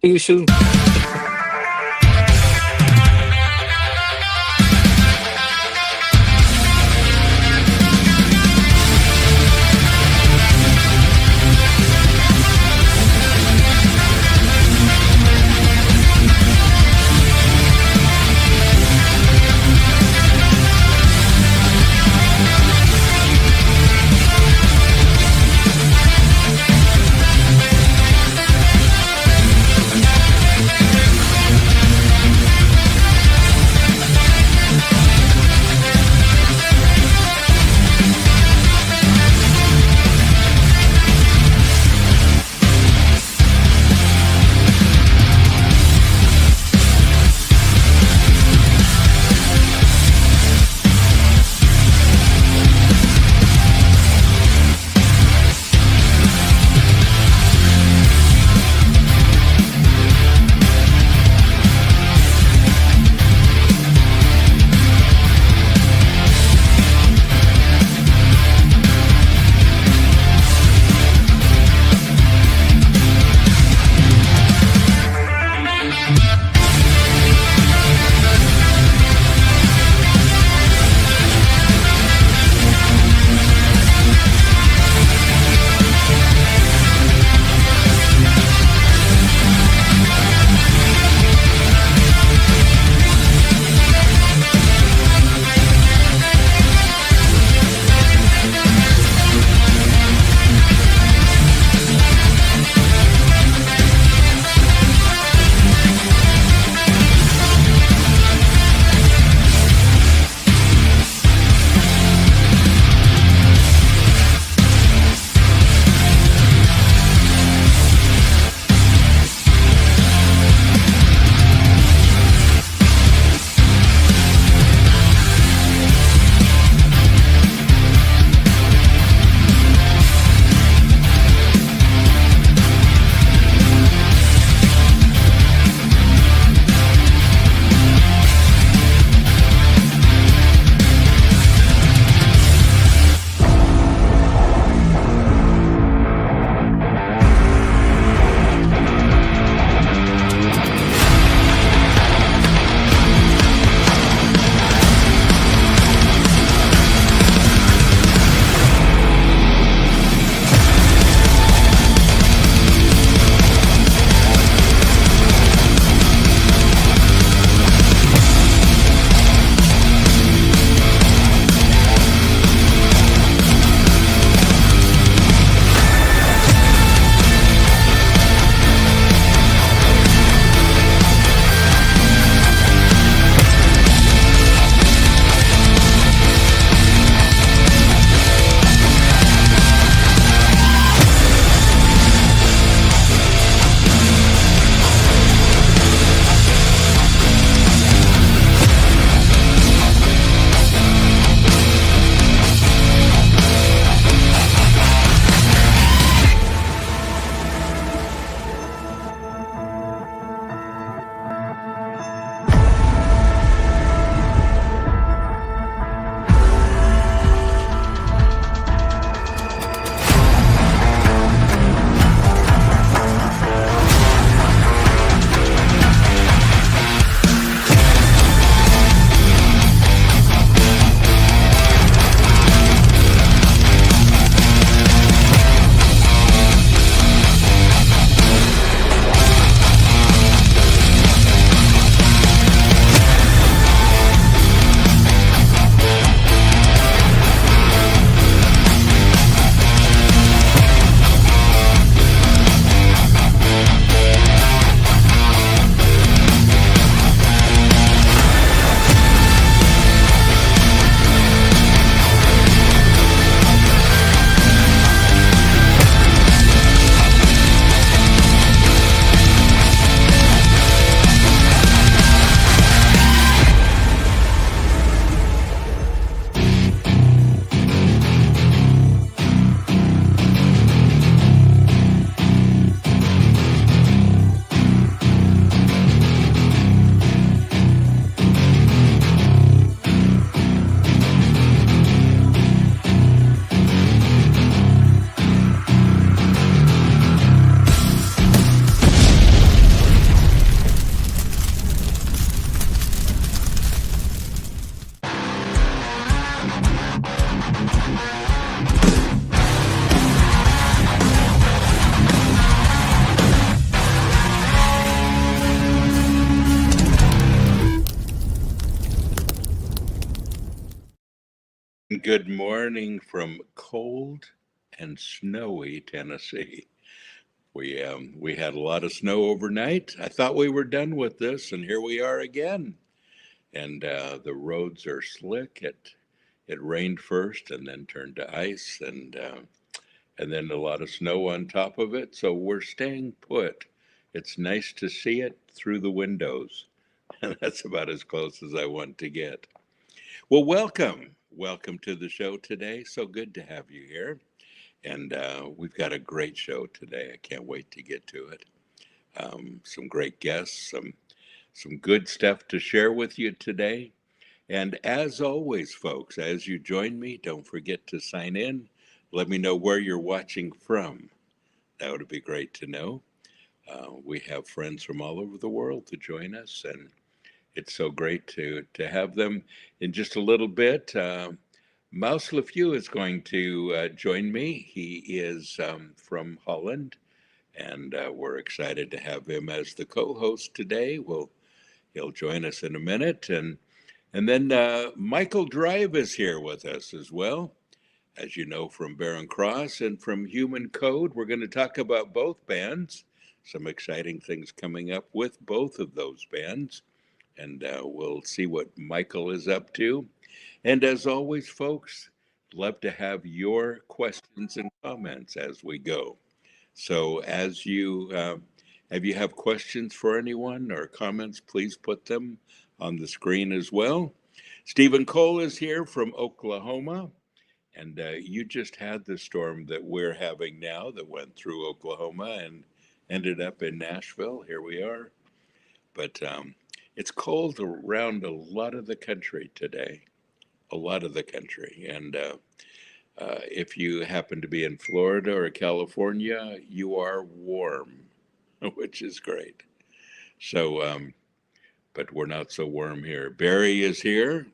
See you soon. Good morning from cold and snowy Tennessee. We had a lot of snow overnight. I thought we were done with this, and here we are again. And the roads are slick. It rained first, and then turned to ice, and then a lot of snow on top of it. So we're staying put. It's nice to see it through the windows, and that's about as close as I want to get. Well, welcome. Welcome to the show today. So good to have you here. And we've got a great show today. I can't wait to get to it. Some great guests, some good stuff to share with you today. And as always, folks, as you join me, don't forget to sign in. Let me know where you're watching from. That would be great to know. We have friends from all over the world to join us, and it's so great to have them. In just a little bit, Mouse LeFew is going to join me. He is from Holland, and we're excited to have him as the co-host today. He'll join us in a minute, and then Michael Drive is here with us as well. As you know, from Barren Cross and from Human Code, we're going to talk about both bands. Some exciting things coming up with both of those bands, and we'll see what Michael is up to. And as always, folks, love to have your questions and comments as we go. So as if you have questions for anyone or comments, please put them on the screen as well. Stephen Cole is here from Oklahoma. And you just had the storm that we're having now that went through Oklahoma and ended up in Nashville. Here we are. But it's cold around a lot of the country today, a lot of the country. And if you happen to be in Florida or California, you are warm, which is great. So, but we're not so warm here. Barry is here.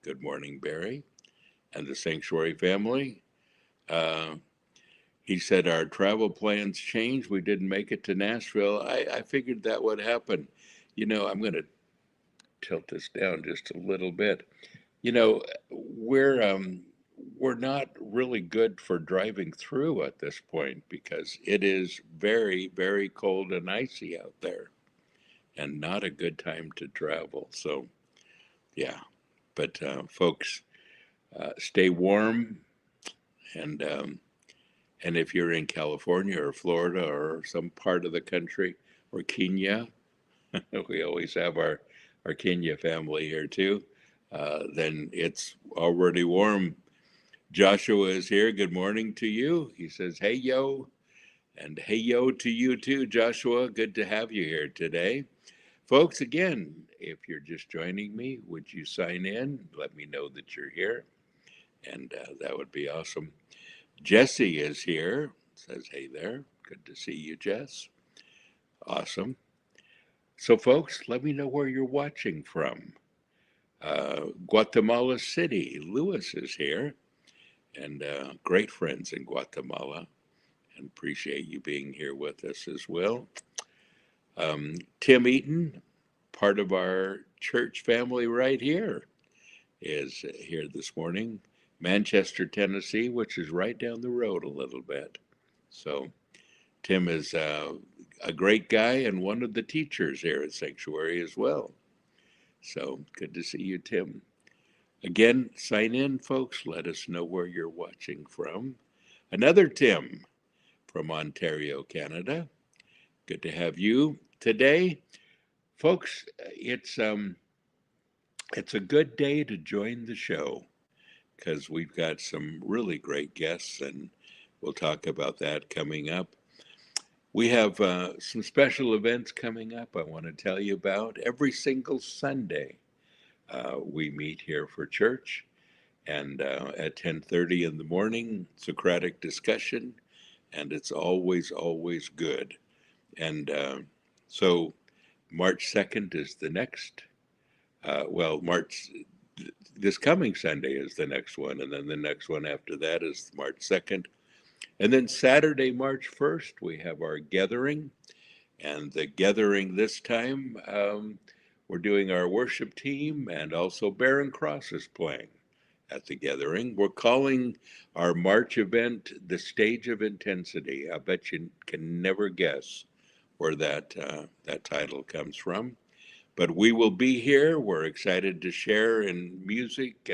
Good morning, Barry, and the Sanctuary family. Uh, he said our travel plans changed. We didn't make it to Nashville. I figured that would happen. I'm going to tilt this down just a little bit. You know, we're not really good for driving through at this point because it is very, very cold and icy out there, and not a good time to travel. So, yeah, but folks, stay warm, and and if you're in California or Florida or some part of the country or Kenya, we always have our Kenya family here too. Then it's already warm. Joshua is here. Good morning to you. He says, hey, yo. And hey, yo to you too, Joshua. Good to have you here today. Folks, again, if you're just joining me, would you sign in? Let me know that you're here. And that would be awesome. Jesse is here. Says, hey there. Good to see you, Jess. Awesome. So, folks, let me know where you're watching from. Guatemala City. Lewis is here. And great friends in Guatemala, and appreciate you being here with us as well. Tim Eaton, part of our church family right here, is here this morning. Manchester, Tennessee, which is right down the road a little bit. So Tim is a great guy and one of the teachers here at Sanctuary as well. So good to see you, Tim. Again, sign in, folks. Let us know where you're watching from. Another Tim from Ontario, Canada. Good to have you today. Folks, it's a good day to join the show because we've got some really great guests, and we'll talk about that coming up. We have some special events coming up I want to tell you about. Every single Sunday, we meet here for church, and at 10:30 in the morning, Socratic discussion, and it's always, always good. And so March 2nd is the next, this coming Sunday is the next one, and then the next one after that is March 2nd. And then Saturday, March 1st, we have our gathering. And the gathering this time, we're doing our worship team, and also Barren Cross is playing at the gathering. We're calling our March event the Stage of Intensity. I bet you can never guess where that title comes from. But we will be here. We're excited to share in music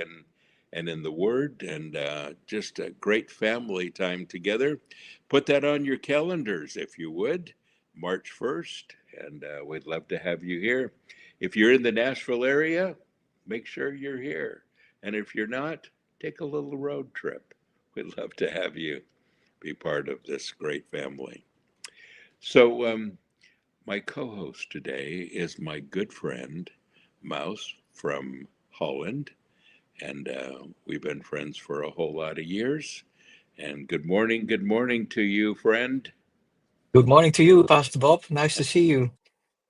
and in the Word, and just a great family time together. Put that on your calendars if you would, March 1st, and we'd love to have you here. If you're in the Nashville area, make sure you're here. And if you're not, take a little road trip. We'd love to have you be part of this great family. So, my co host today is my good friend, Mouse from Holland. And we've been friends for a whole lot of years. And good morning to you, friend. Good morning to you, Pastor Bob. Nice to see you.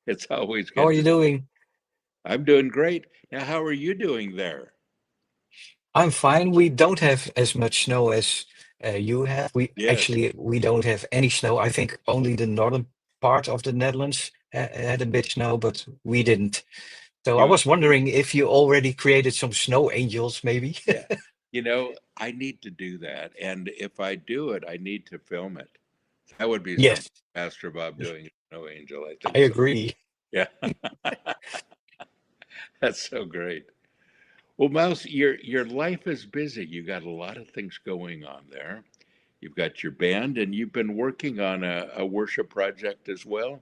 It's always How are good you to. doing? I'm doing great. Now, how are you doing there? I'm fine. We don't have as much snow as you have. Yes, We don't have any snow. I think only the northern part of the Netherlands had a bit snow, but we didn't. So I you. was wondering if you already created some snow angels, maybe. Yeah. I need to do that. And if I do it, I need to film it. That would be something, Yes, Pastor Bob doing a snow angel. I think I so. agree. Yeah, that's so great. Well, Mouse, your life is busy. You got a lot of things going on there. You've got your band, and you've been working on a worship project as well.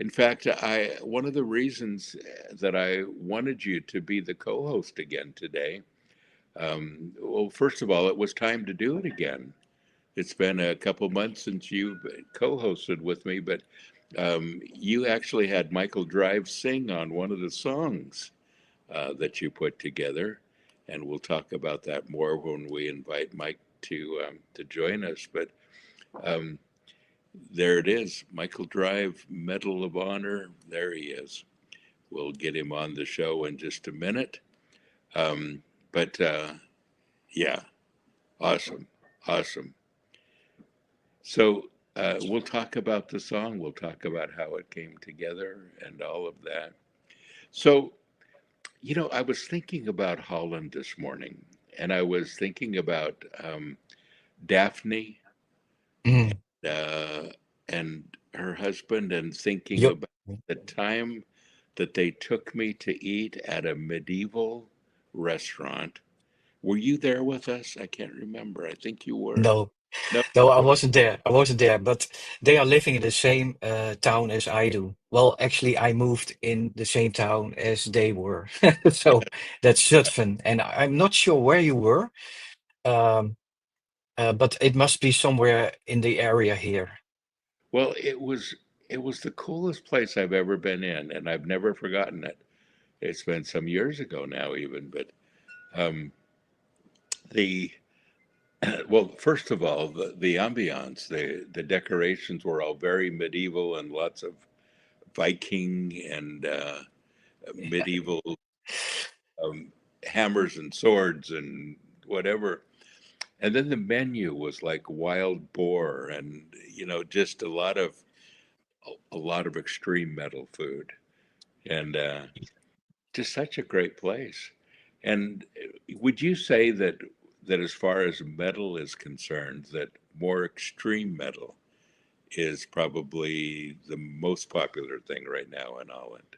In fact, I one of the reasons that I wanted you to be the co-host again today. Well, first of all, it was time to do it again. It's been a couple months since you've co-hosted with me, but you actually had Michael Drive sing on one of the songs that you put together, and we'll talk about that more when we invite Mike to join us. But um, there it is, Michael Drive Medal of Honor. There he is. We'll get him on the show in just a minute. Um, but yeah, awesome, awesome. So we'll talk about the song. We'll talk about how it came together and all of that. So I was thinking about Holland this morning, and I was thinking about Daphne Mm. uh, and her husband, and thinking Yep. about the time that they took me to eat at a medieval restaurant. Were you there with us? I can't remember. I think you were. No, No. no, I Okay. wasn't there. I wasn't there, but they are living in the same town as I do. Well, actually, I moved in the same town as they were. So that's Zutphen. And I'm not sure where you were, um, but it must be somewhere in the area here. Well, it was the coolest place I've ever been in, and I've never forgotten it. It's been some years ago now, even, but um, the well, first of all, the ambiance, the decorations were all very medieval and lots of Viking and medieval hammers and swords and whatever. And then the menu was like wild boar and just a lot of extreme metal food and just such a great place. And would you say that as far as metal is concerned, that more extreme metal is probably the most popular thing right now in Holland?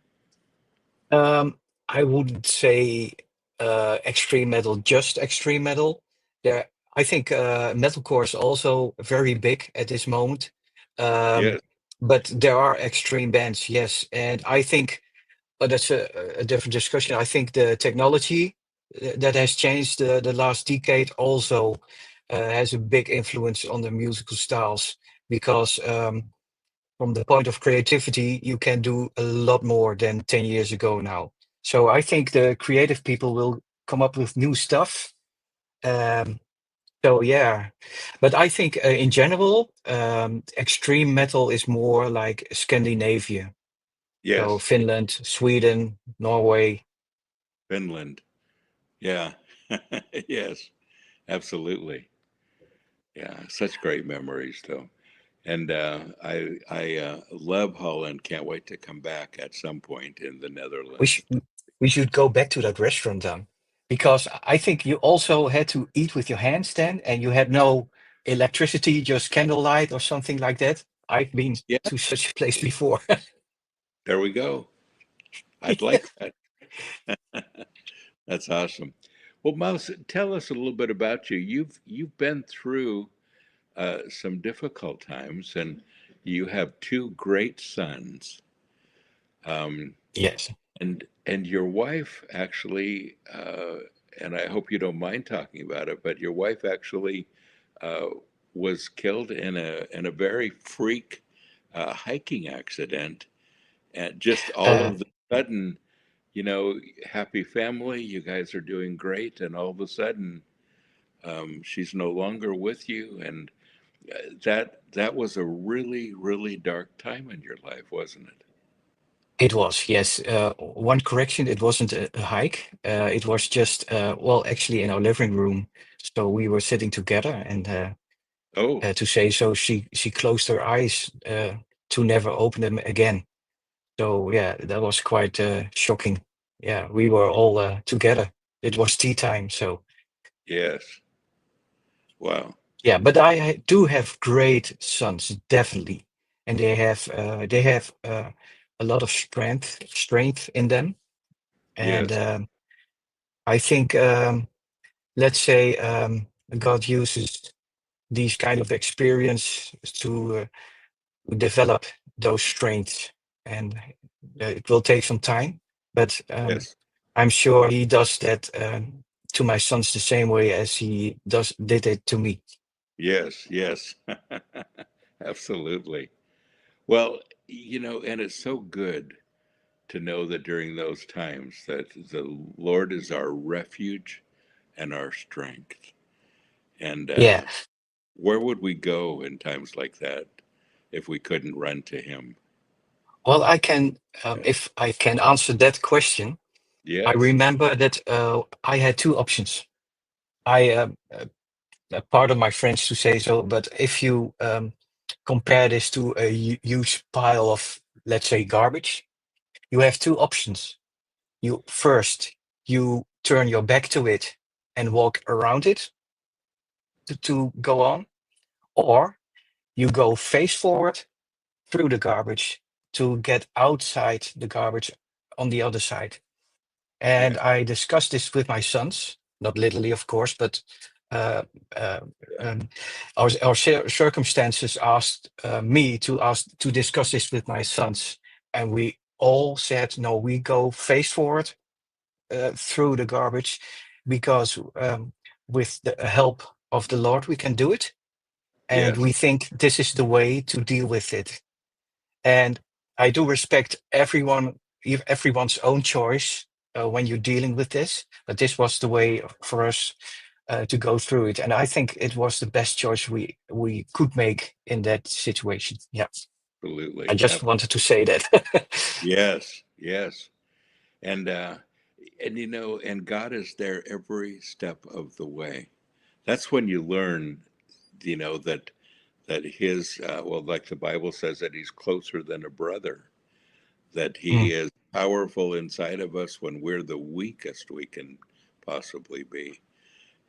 Um, I wouldn't say extreme metal, just extreme metal. There, I think metalcore is also very big at this moment. Um, Yes, but there are extreme bands, yes, and I think that's a different discussion. I think the technology that has changed the last decade also has a big influence on the musical styles because from the point of creativity, you can do a lot more than 10 years ago now. So I think the creative people will come up with new stuff. Um, so yeah, but I think in general, extreme metal is more like Scandinavia. So yes, Finland, Sweden, Norway. Finland. Yeah, yes, absolutely. Yeah, such great memories, though. And I love Holland. Can't wait to come back at some point in the We Netherlands. should we should go back to that restaurant then. because I think you also had to eat with your hands then, and you had no electricity, just candlelight or something like that. I've been Yeah, to such a place before. there we go. I'd like that. That's awesome. Well, Mouse, tell us a little bit about you. You've been through some difficult times, and you have two great sons. Um, Yes. and your wife actually, and I hope you don't mind talking about it, but your wife actually uh, was killed in a very freak hiking accident, and just all Uh, of the sudden, you know, happy family, you guys are doing great, and all of a sudden, she's no longer with you, and that was a really, really dark time in your life, wasn't it? it was, yes. One correction, it wasn't a hike. It was just, well, actually in our living room. So we were sitting together, and Oh, to say so, she closed her eyes to never open them again. So yeah, that was quite shocking. Yeah, we were all together. It was tea time, so yes. Wow. yeah. But I do have great sons, definitely, and they have a lot of strength in them, and Yes. I think let's say God uses these kind of experience to develop those strengths, and it will take some time, but Yes. I'm sure he does that to my sons the same way as he did it to me. Yes. Yes. Absolutely. Well, and it's so good to know that during those times that the Lord is our refuge and our strength. And Yeah. where would we go in times like that if we couldn't run to Him? Well, I can, Yeah. if I can answer that question, I Yes. remember that I had two options. I pardon my French to say so, but if you compare this to a huge pile of, let's say, garbage, you have two options. You first you turn your back to it and walk around it to go on, or you go face forward through the garbage to get outside the garbage on the other side. And Yeah. I discussed this with my sons, not literally, of course, but uh, uh, Yeah. um, our circumstances asked me to discuss this with my sons, and we all said, no, we go face forward through the garbage, because with the help of the Lord we can do it, and Yes. we think this is the way to deal with it. And I do respect everyone's own choice when you're dealing with this, but this was the way for us to go through it, and I think it was the best choice we could make in that situation. Yeah, I Absolutely. just wanted to say that. Yes. Yes. And and God is there every step of the way. That's when you learn, that his well, like the Bible says, that he's closer than a brother, that he Mm, is powerful inside of us when we're the weakest we can possibly be.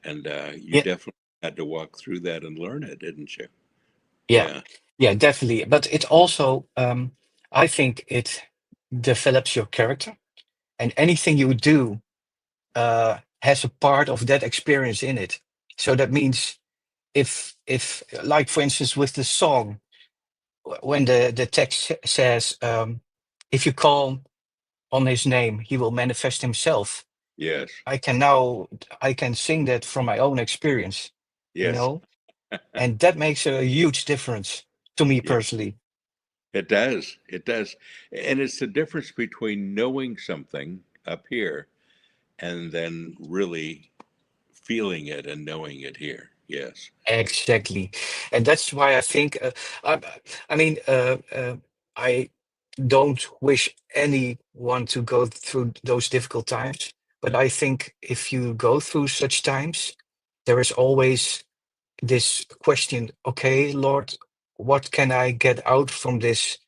And you yeah, definitely had to walk through that and learn it, didn't you? yeah, Yeah. yeah, definitely. But it also, I think, it develops your character, and anything you do has a part of that experience in it. So that means if like for instance with the song, when the text says, if you call on his name, he will manifest himself. Yes. I can now I can sing that from my own experience, you Yes. know, and that makes a huge difference to me Yeah. personally. It does. It does. And it's the difference between knowing something up here and then really feeling it and knowing it here. Yes. Exactly, and that's why I think I, I mean I don't wish anyone to go through those difficult times, but I think if you go through such times, there is always this question, okay, Lord, what can I get out from this?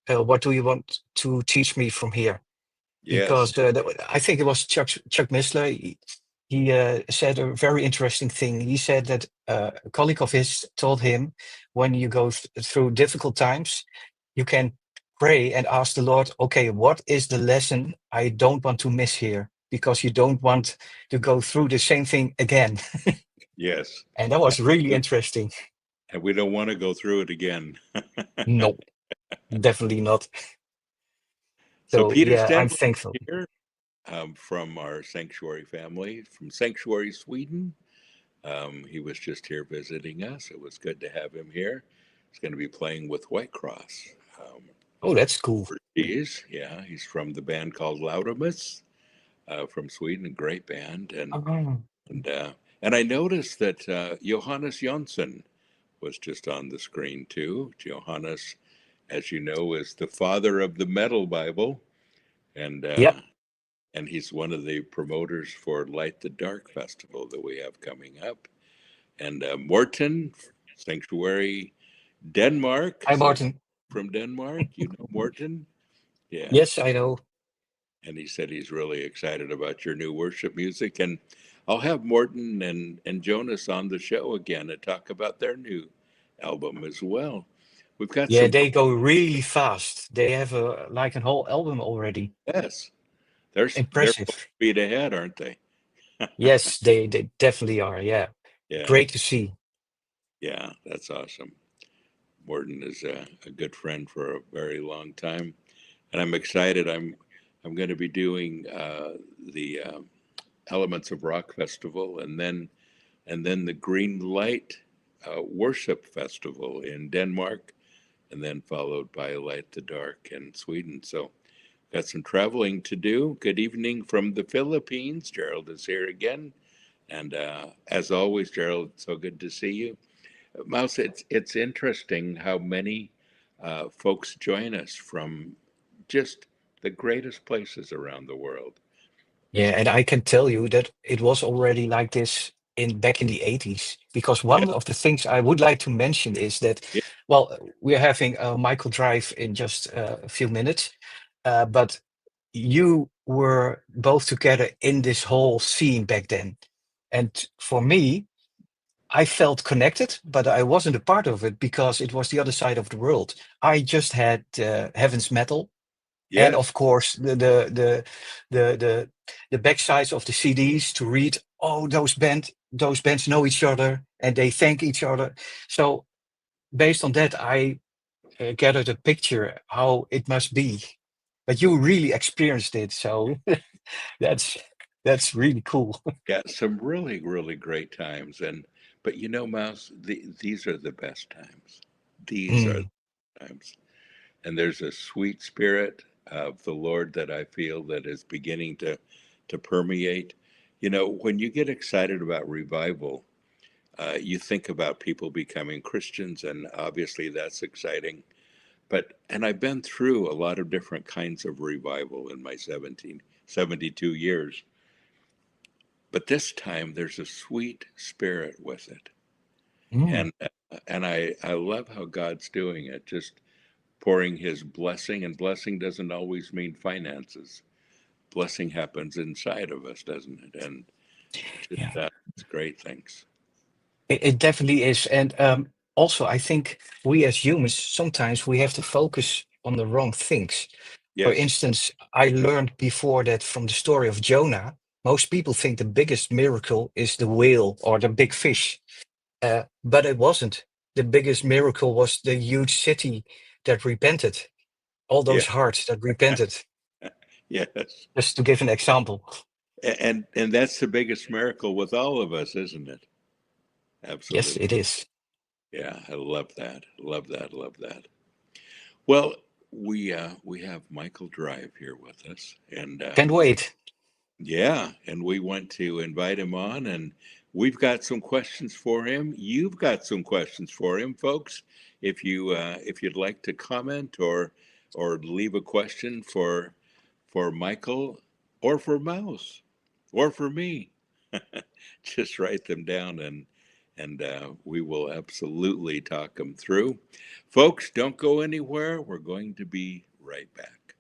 What do you want to teach me from here? Yes. Because I think it was Chuck Missler. he said a very interesting thing. He said that a colleague of his told him, when you go through difficult times, you can pray and ask the Lord, okay, what is the lesson I don't want to miss here? Because you don't want to go through the same thing again. Yes. And that was really interesting. And we don't want to go through it again. No, definitely not. So So Peter yeah, I'm Stenberg thankful. here, from our Sanctuary family, from Sanctuary, Sweden. He was just here visiting us. It was good to have him here. He's going to be playing with White Cross. Um, Oh, that's cool. yeah, he's from the band called Laudamus, from Sweden, a great band. Oh, And, uh, and I noticed that Johannes Jonsson was just on the screen too. Johannes, as you know, is the father of the Metal Bible, and yep. he's one of the promoters for Light the Dark Festival that we have coming up. And Morten, Sanctuary, Denmark. Hi, So Martin. from Denmark, you know Morten? Yeah. Yes, I know. And he said he's really excited about your new worship music. And I'll have Morten and Jonas on the show again and talk about their new album as well. We've got Yeah, some, they go really fast. They have a like a whole album already. yes, they're full Impressive. speed ahead, aren't they? Yes, they definitely are. Yeah, Yeah, great to see. yeah, that's awesome. Morton is a good friend for a very long time, and I'm excited. I'm going to be doing the Elements of Rock Festival, and then the Green Light Worship Festival in Denmark, and then followed by Light the Dark in Sweden. So got some traveling to do. Good evening from the Philippines. Gerald is here again, and as always, Gerald, so good to see you. Mouse, it's interesting how many folks join us from just the greatest places around the world. Yeah, and I can tell you that it was already like this in back in the 80s. Because Yeah, one of the things I would like to mention is that, yeah, well, we're having a Michael Drive in just a few minutes, but you were both together in this whole scene back then. And for me, I felt connected, but I wasn't a part of it because it was the other side of the world. I just had Heaven's Metal, and yes, of course the backsides of the CDs to read. Oh, those bands know each other and they thank each other. So based on that, I gathered a picture how it must be. But you really experienced it, so that's that's really cool. yeah. Some really, really great times, and but you know, Mouse, these are the best times. These are Mm, the times, and there's a sweet spirit of the Lord that I feel that is beginning to permeate. You know, when you get excited about revival, you think about people becoming Christians, and obviously that's exciting. And I've been through a lot of different kinds of revival in my 72 years. But this time there's a sweet spirit with it. mm. And I love how God's doing it, just pouring his blessing. And blessing doesn't always mean finances. Blessing happens inside of us, doesn't it? And just Yeah, it's great things. it definitely is. And also, I think we as humans sometimes we have to focus on the wrong things. For Yes. instance, I learned before that from the story of Jonah, most people think the biggest miracle is the whale or the big fish, but it wasn't. The biggest miracle was the huge city that repented, all Yeah. those hearts that repented, Yes. just to give an example. And that's the biggest miracle with all of us, isn't it? Yes, Absolutely. it is. Yeah, I love that. Love that. Love that. Well, we have Michael Drive here with us, and Can't wait. yeah, and we want to invite him on, and we've got some questions for him. You've got some questions for him, folks. If you'd like to comment or leave a question for Michael or for Mouse or for me, just write them down and we will absolutely talk them through. Folks, don't go anywhere. We're going to be right back.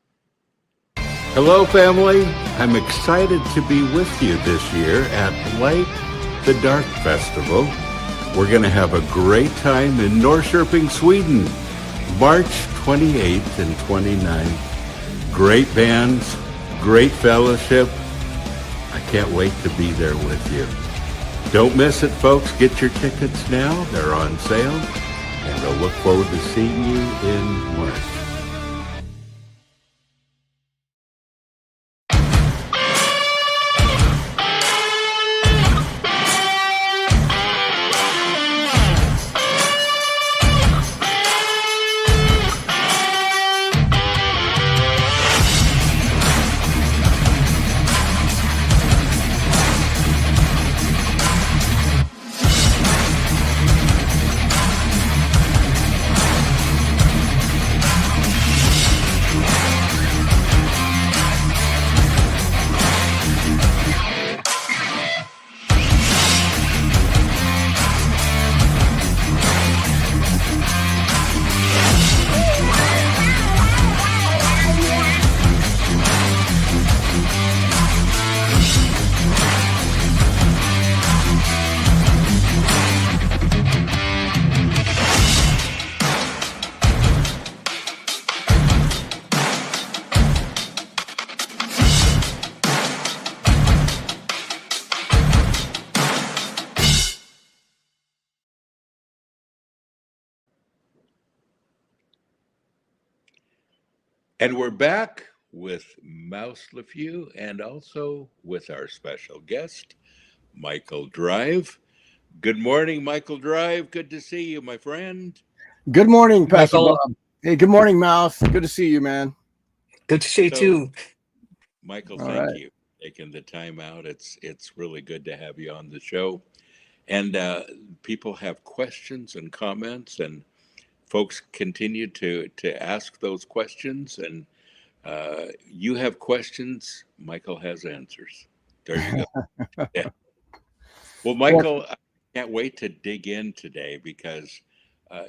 Hello, family. I'm excited to be with you this year at Light the Dark Festival. We're going to have a great time in Norrköping, Sweden, March 28th and 29th. Great bands, great fellowship. I can't wait to be there with you. Don't miss it, folks. Get your tickets now. They're on sale. And I'll look forward to seeing you in March. And we're back with Mouse LeFew and also with our special guest, Michael Drive. Good morning, Michael Drive. Good to see you, my friend. Good morning, Pastor Michael, Bob. Hey, good morning, Mouse. Good to see you, man. good to see you too. Michael, All thank right. you for taking the time out. It's really good to have you on the show. And people have questions and comments, and folks continue to ask those questions. And you have questions, Michael has answers. There you go. Yeah. Well, Michael, I can't wait to dig in today because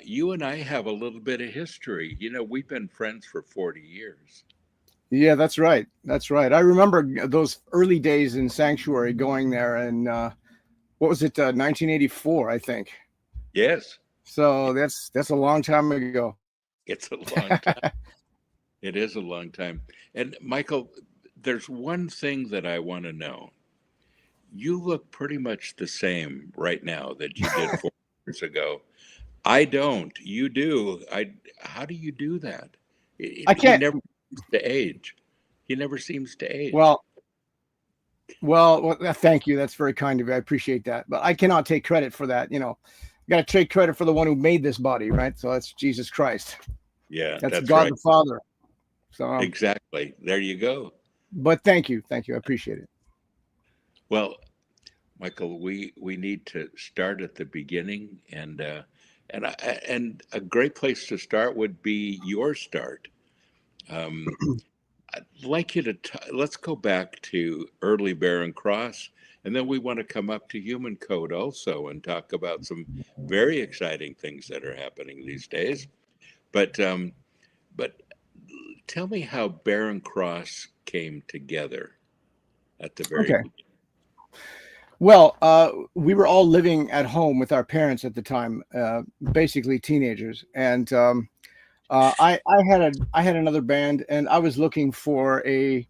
you and I have a little bit of history. You know, we've been friends for 40 years. Yeah, that's right. That's right. I remember those early days in Sanctuary going there, and what was it, 1984, I think. Yes, So that's a long time ago. it's a long time. It is a long time. And Michael, there's one thing that I want to know. You look pretty much the same right now that you did 4 years ago. I don't. You do. How do you do that? I He can't. never seems to age. He never seems to age. Well, thank you. That's very kind of you. I appreciate that. But I cannot take credit for that. You got to take credit for the one who made this body, right? So that's Jesus Christ. Yeah, That's that's God right. the Father. So, Exactly. There you go. but thank you. Thank you. I appreciate it. Well, Michael, we need to start at the beginning, and a great place to start would be your start. Um, I'd like you to let's go back to early Barren Cross, and then we want to come up to Human Code also and talk about some very exciting things that are happening these days. But but tell me how Barren Cross came together at the very Okay. Well, we were all living at home with our parents at the time, basically teenagers, and I had another band, and I was looking for a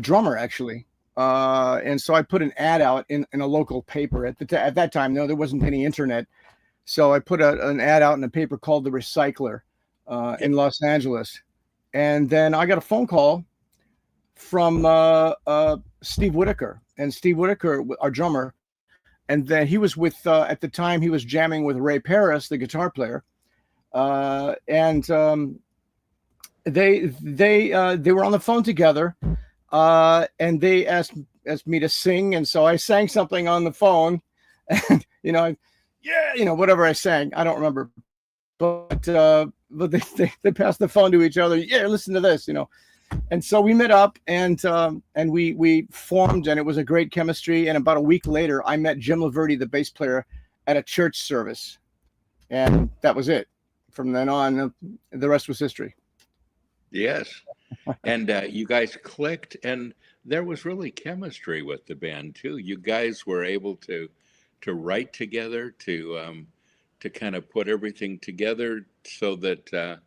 drummer actually, and so I put an ad out in a local paper at at that time. No, there wasn't any internet, so I put an ad out in a paper called The Recycler in Los Angeles, and then I got a phone call from Steve Whitaker, and Steve Whitaker, our drummer, and then he was with at the time he was jamming with Ray Paris, the guitar player, and they were on the phone together, and they asked me to sing, and so I sang something on the phone, and whatever I sang, I don't remember, but they passed the phone to each other. Yeah, listen to this, And so we met up, and we formed, and it was a great chemistry. And about a week later, I met Jim Laverty, the bass player, at a church service, and that was it. From then on, the rest was history. Yes. And you guys clicked, and there was really chemistry with the band too. You guys were able to write together, to kind of put everything together so that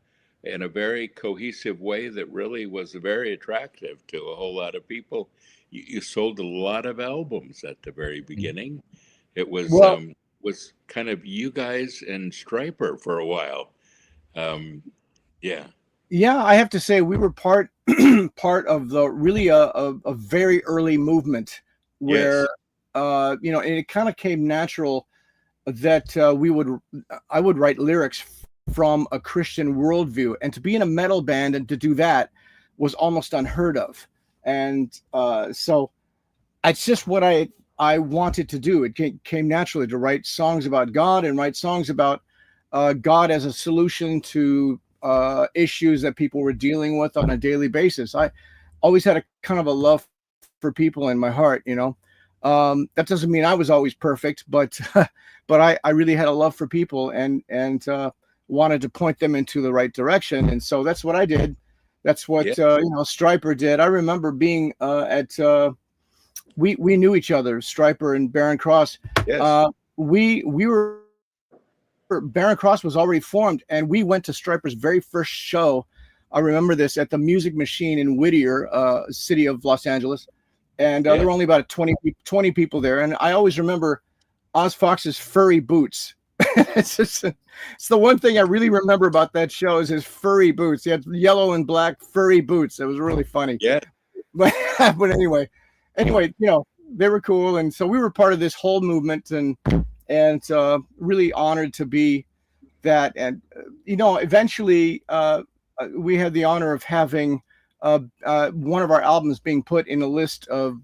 in a very cohesive way that really was very attractive to a whole lot of people. You sold a lot of albums at the very beginning. It Well, was kind of you guys and Striper for a while. Um, yeah. yeah, I have to say we were part part of the really a very early movement where Yes. and it kind of came natural that I would write lyrics from a Christian worldview, and to be in a metal band and to do that was almost unheard of. And so it's just what I wanted to do. It came naturally to write songs about God and write songs about God as a solution to issues that people were dealing with on a daily basis. I always had a kind of a love for people in my heart, you know. That doesn't mean I was always perfect, but but I really had a love for people and wanted to point them into the right direction. And so that's what I did. That's what Yeah. Striper did. I remember being at we knew each other, Striper and Barren Cross. Yes. We were Barren Cross was already formed, and we went to Striper's very first show. I remember this at the Music Machine in Whittier, city of Los Angeles, and Yeah. there were only about 20 people there. And I always remember Oz Fox's furry boots. It's the one thing I really remember about that show is his furry boots. He had yellow and black furry boots. It was really funny. Yeah. But but anyway, they were cool, and so we were part of this whole movement, and really honored to be that. And eventually we had the honor of having one of our albums being put in a list of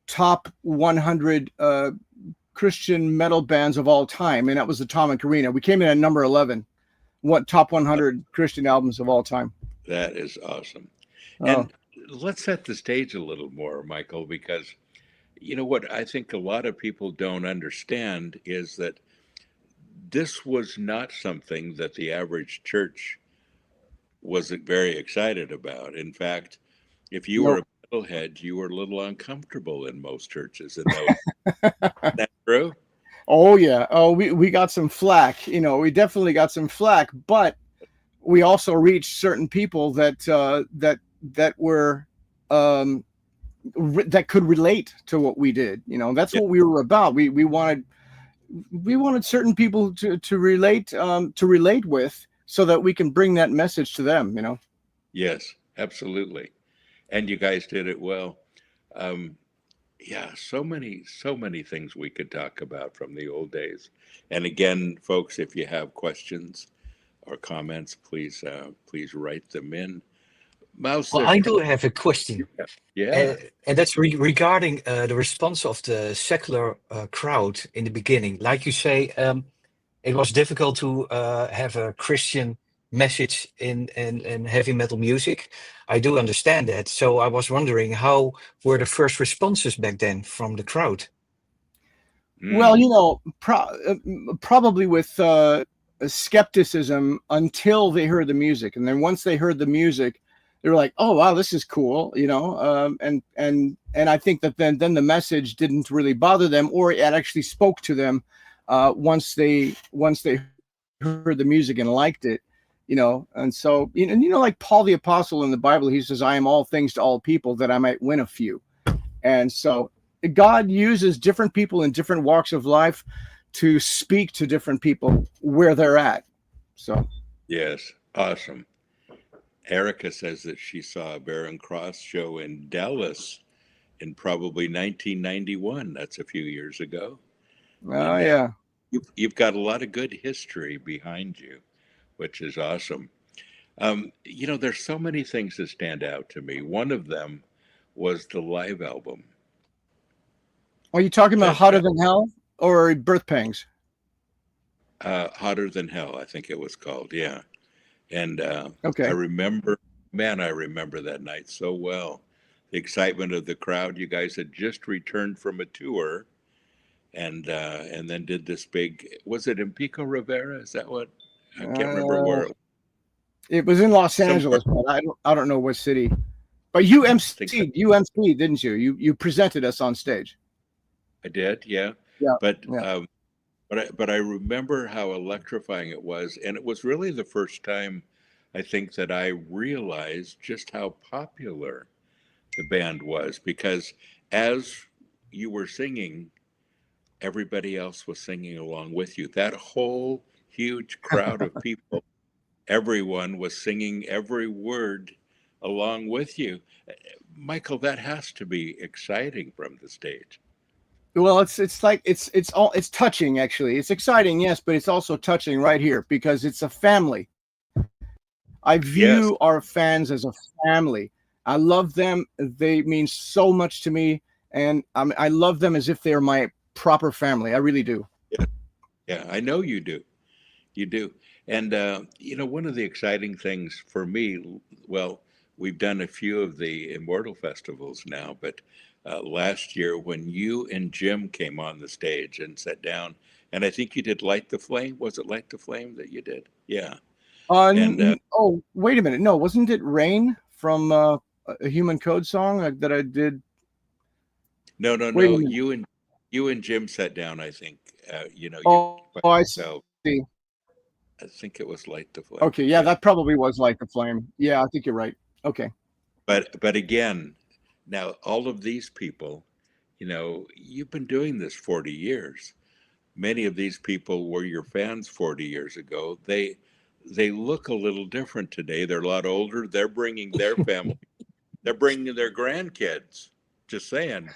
top 100 Christian metal bands of all time, and that was Atomic Arena. We came in at number 11. What top 100 Christian albums of all time? That is awesome. Oh. And let's set the stage a little more, Michael, because you know what I think a lot of people don't understand is that this was not something that the average church wasn't very excited about. In fact, if you were Nope. a metalhead, you were a little uncomfortable in most churches in those. Is that true? Oh yeah. Oh, we got some flack. We definitely got some flack, but we also reached certain people that that were that could relate to what we did. That's Yeah. what we were about. We wanted certain people to relate with, so that we can bring that message to them. Yes, absolutely. And you guys did it well. Um, yeah, so many things we could talk about from the old days. And again, folks, if you have questions or comments, please write them in. Mouse, Well, I do have a question, yeah, and that's regarding the response of the secular crowd in the beginning. Like you say, it was difficult to have a Christian message in heavy metal music. I do understand that. So I was wondering, how were the first responses back then from the crowd? Well, mm, probably with skepticism until they heard the music, and then once they heard the music, they were like, "Oh wow, this is cool," and I think that then the message didn't really bother them, or it actually spoke to them once they heard the music and liked it. And so like Paul the Apostle in the Bible, he says, "I am all things to all people, that I might win a few." And so God uses different people in different walks of life to speak to different people where they're at. So yes, awesome. Erica says that she saw a Barren Cross show in Dallas in probably 1991. That's a few years ago. oh And yeah. you've got a lot of good history behind you, which is awesome. There's so many things that stand out to me. One of them was the live album Are you talking about that Hotter Than Hell or Birth Pangs? Hotter Than Hell, I think it was called. Yeah. And I Okay. remember, man, I remember that night so well. The excitement of the crowd. You guys had just returned from a tour, and then did this big. Was it in Pico Rivera? Is that what? I can't remember Uh, where. It was in Los Somewhere, Angeles, but I don't know what city. But you I think emceed, didn't you? You presented us on stage. I did, yeah. Yeah, But yeah. but I remember how electrifying it was, and it was really the first time I think that I realized just how popular the band was, because as you were singing, everybody else was singing along with you. That whole huge crowd of people, everyone was singing every word along with you. Michael, that has to be exciting from the stage. Well, it's like it's touching actually. It's exciting, yes, but it's also touching right here because it's a family. I Yes, view our fans as a family. I love them. They mean so much to me, and I love them as if they're my proper family. I really do. yeah, yeah, I know you do. You do. And, one of the exciting things for me, well, we've done a few of the Immortal festivals now, but last year when you and Jim came on the stage and sat down, and I think you did Light the Flame. Was it Light the Flame that you did? Yeah. And Oh, wait a minute. No, wasn't it Rain from a Human Code song that I did? no, no, Wait a no. minute. You and Jim sat down, I think, you Oh, by I yourself. see. I think it was Light the Flame. Okay, yeah, Yeah. that probably was like the flame. Yeah, I think you're right. Okay. But again, now all of these people, you've been doing this 40 years. Many of these people were your fans 40 years ago. They look a little different today. They're a lot older. They're bringing their family. They're bringing their grandkids. Just saying.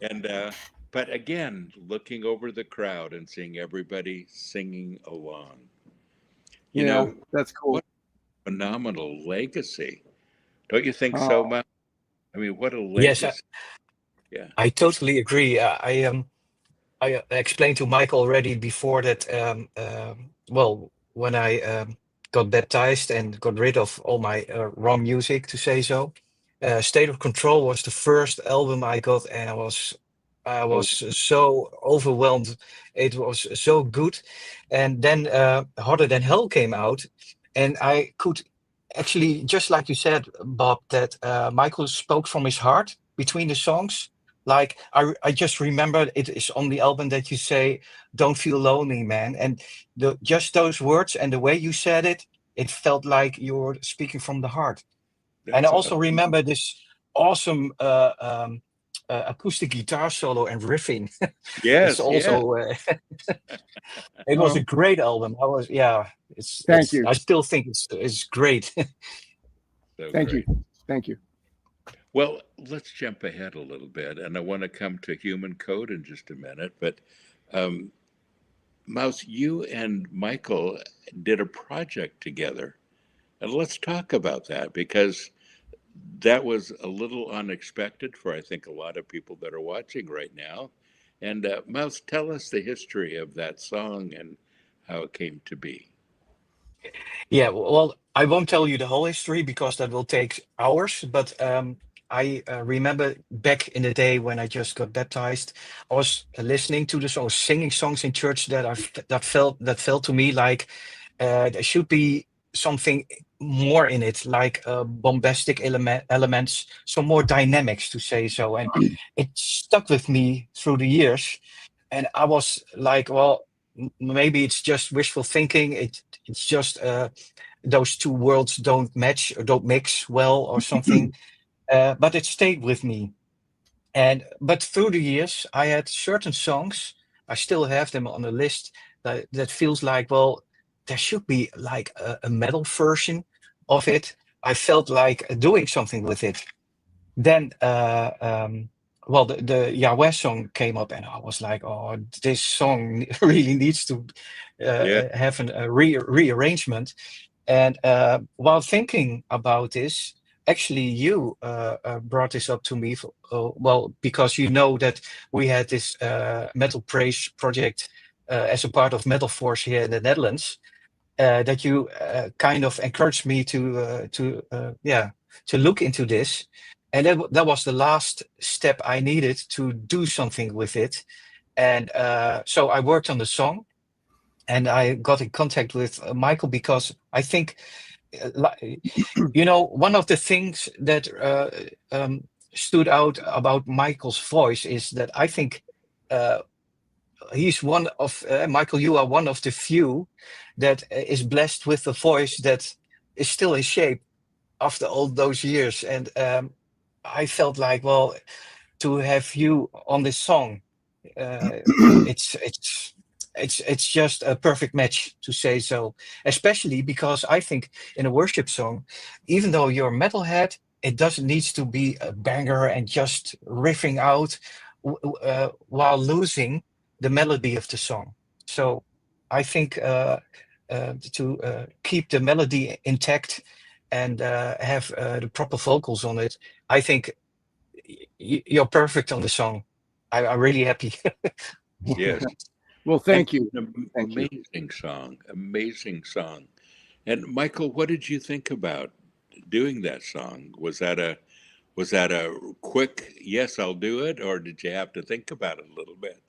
And but again, looking over the crowd and seeing everybody singing along. You Yeah, know, that's cool. what a phenomenal legacy. Don't you think so, Oh, Matt? I mean, what a Yes, legacy. Yeah. I totally agree. I explained to Mike already before that, well, when I got baptized and got rid of all my wrong music, to say so, State of Control was the first album I got, and I was Oh, so overwhelmed. It was so good. And then Harder Than Hell came out, and I could actually, just like you said, Bob, that Michael spoke from his heart between the songs. Like I just remember it is on the album that you say, "Don't feel lonely, man," and just those words and the way you said it, it felt like you were speaking from the heart. And I that's also remember this awesome acoustic guitar solo and riffing. It's yes, yes. also it was a oh, great album. Yeah, thank it's you. I still think it's great. So Thank you. great. Thank you. Well, let's jump ahead a little bit, and I want to come to human code in just a minute. But um, Mouse, you and Michael did a project together, and let's talk about that because that was a little unexpected for I think a lot of people that are watching right now. And Mouse, tell us the history of that song and how it came to be. Yeah, well, I won't tell you the whole history because that will take hours. But I remember back in the day when I just got baptized, I was listening to the songs, singing songs in church that felt to me like there should be something more in it, like bombastic elements, some more dynamics, to say so. And it stuck with me through the years. And I was like, well, maybe it's just wishful thinking. It's just those two worlds don't match or don't mix well or something. But it stayed with me. And but through the years, I had certain songs. I still have them on the list that feels like, well, there should be like a metal version of it. I felt like doing something with it. Then well, the Yahweh song came up, and I was like, oh, this song really needs to Yeah. have a rearrangement. And while thinking about this, actually, you brought this up to me, well, because you know that we had this Metal Praise project as a part of Metal Force here in the Netherlands, that you kind of encouraged me to look into this. And that was the last step I needed to do something with it. And so I worked on the song. and I got in contact with Michael because I think, you know, one of the things that stood out about Michael's voice is that I think he's one of Michael. You are one of the few that is blessed with a voice that is still in shape after all those years. And I felt like, well, to have you on this song, it's it's just a perfect match, to say so. Especially because I think in a worship song, even though you're a metalhead, it doesn't need to be a banger and just riffing out while losing the melody of the song. So I think to keep the melody intact and have the proper vocals on it, I think you're perfect on the song. I'm really happy. Yes. Well, thank you. An Thank you. amazing song, amazing song. And Michael, what did you think about doing that song? Was that a quick yes, I'll do it, or did you have to think about it a little bit?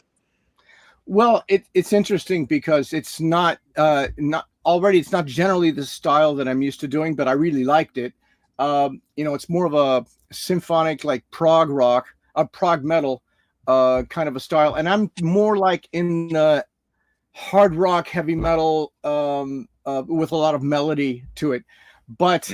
Well, it's interesting because it's not it's not generally the style that I'm used to doing, but I really liked it. You know, it's more of a symphonic, like prog rock, prog metal, kind of a style, and I'm more like in the hard rock, heavy metal, with a lot of melody to it. But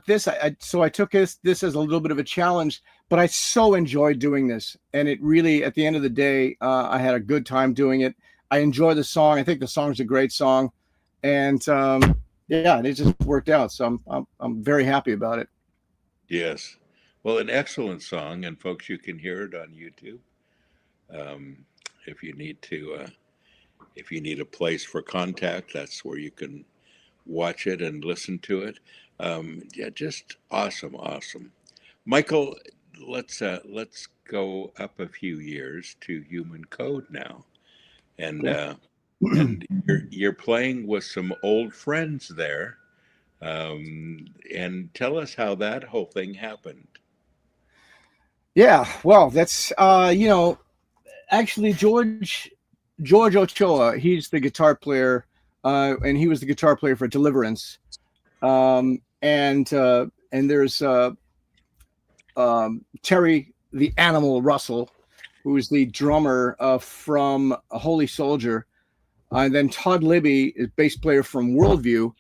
this, so I took this as a little bit of a challenge, but I so enjoyed doing this, and it really, at the end of the day, I had a good time doing it. I enjoy the song. I think the song's a great song, and yeah, it just worked out. So I'm very happy about it. Yes. Well, an excellent song, and folks, you can hear it on YouTube. Um, if you need to, if you need a place for contact, that's where you can watch it and listen to it. Yeah, just awesome, awesome. Michael, let's go up a few years to Human Code now, and and you're playing with some old friends there, and tell us how that whole thing happened. Yeah, well, that's you know, actually George Ochoa, he's the guitar player, and he was the guitar player for Deliverance. And there's Terry the Animal Russell, who's the drummer from Holy Soldier, and then Todd Libby is bass player from Worldview.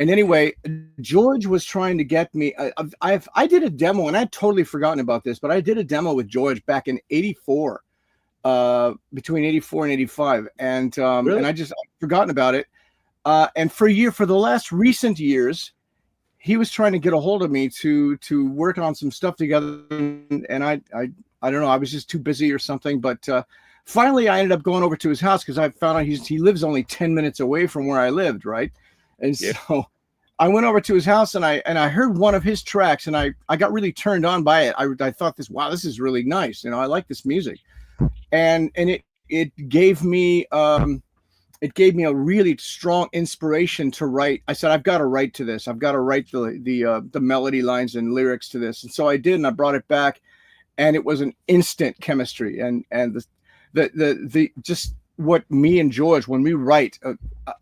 And anyway, George was trying to get me. I did a demo, and I'd totally forgotten about this, but I did a demo with George back in '84, between '84 and '85, and Really? and I'd forgotten about it. And for the last recent years, he was trying to get a hold of me to work on some stuff together, and I don't know, I was just too busy or something. But finally, I ended up going over to his house because I found out he lives only 10 minutes away from where I lived, right? And Yeah. so I went over to his house, and I heard one of his tracks, and I got really turned on by it. I thought this is really nice. You know, I like this music, and it gave me a really strong inspiration to write. I said, I've got to write to this. I've got to write the melody lines and lyrics to this. And so I did, and I brought it back, and it was an instant chemistry. And the just what me and George, when we write,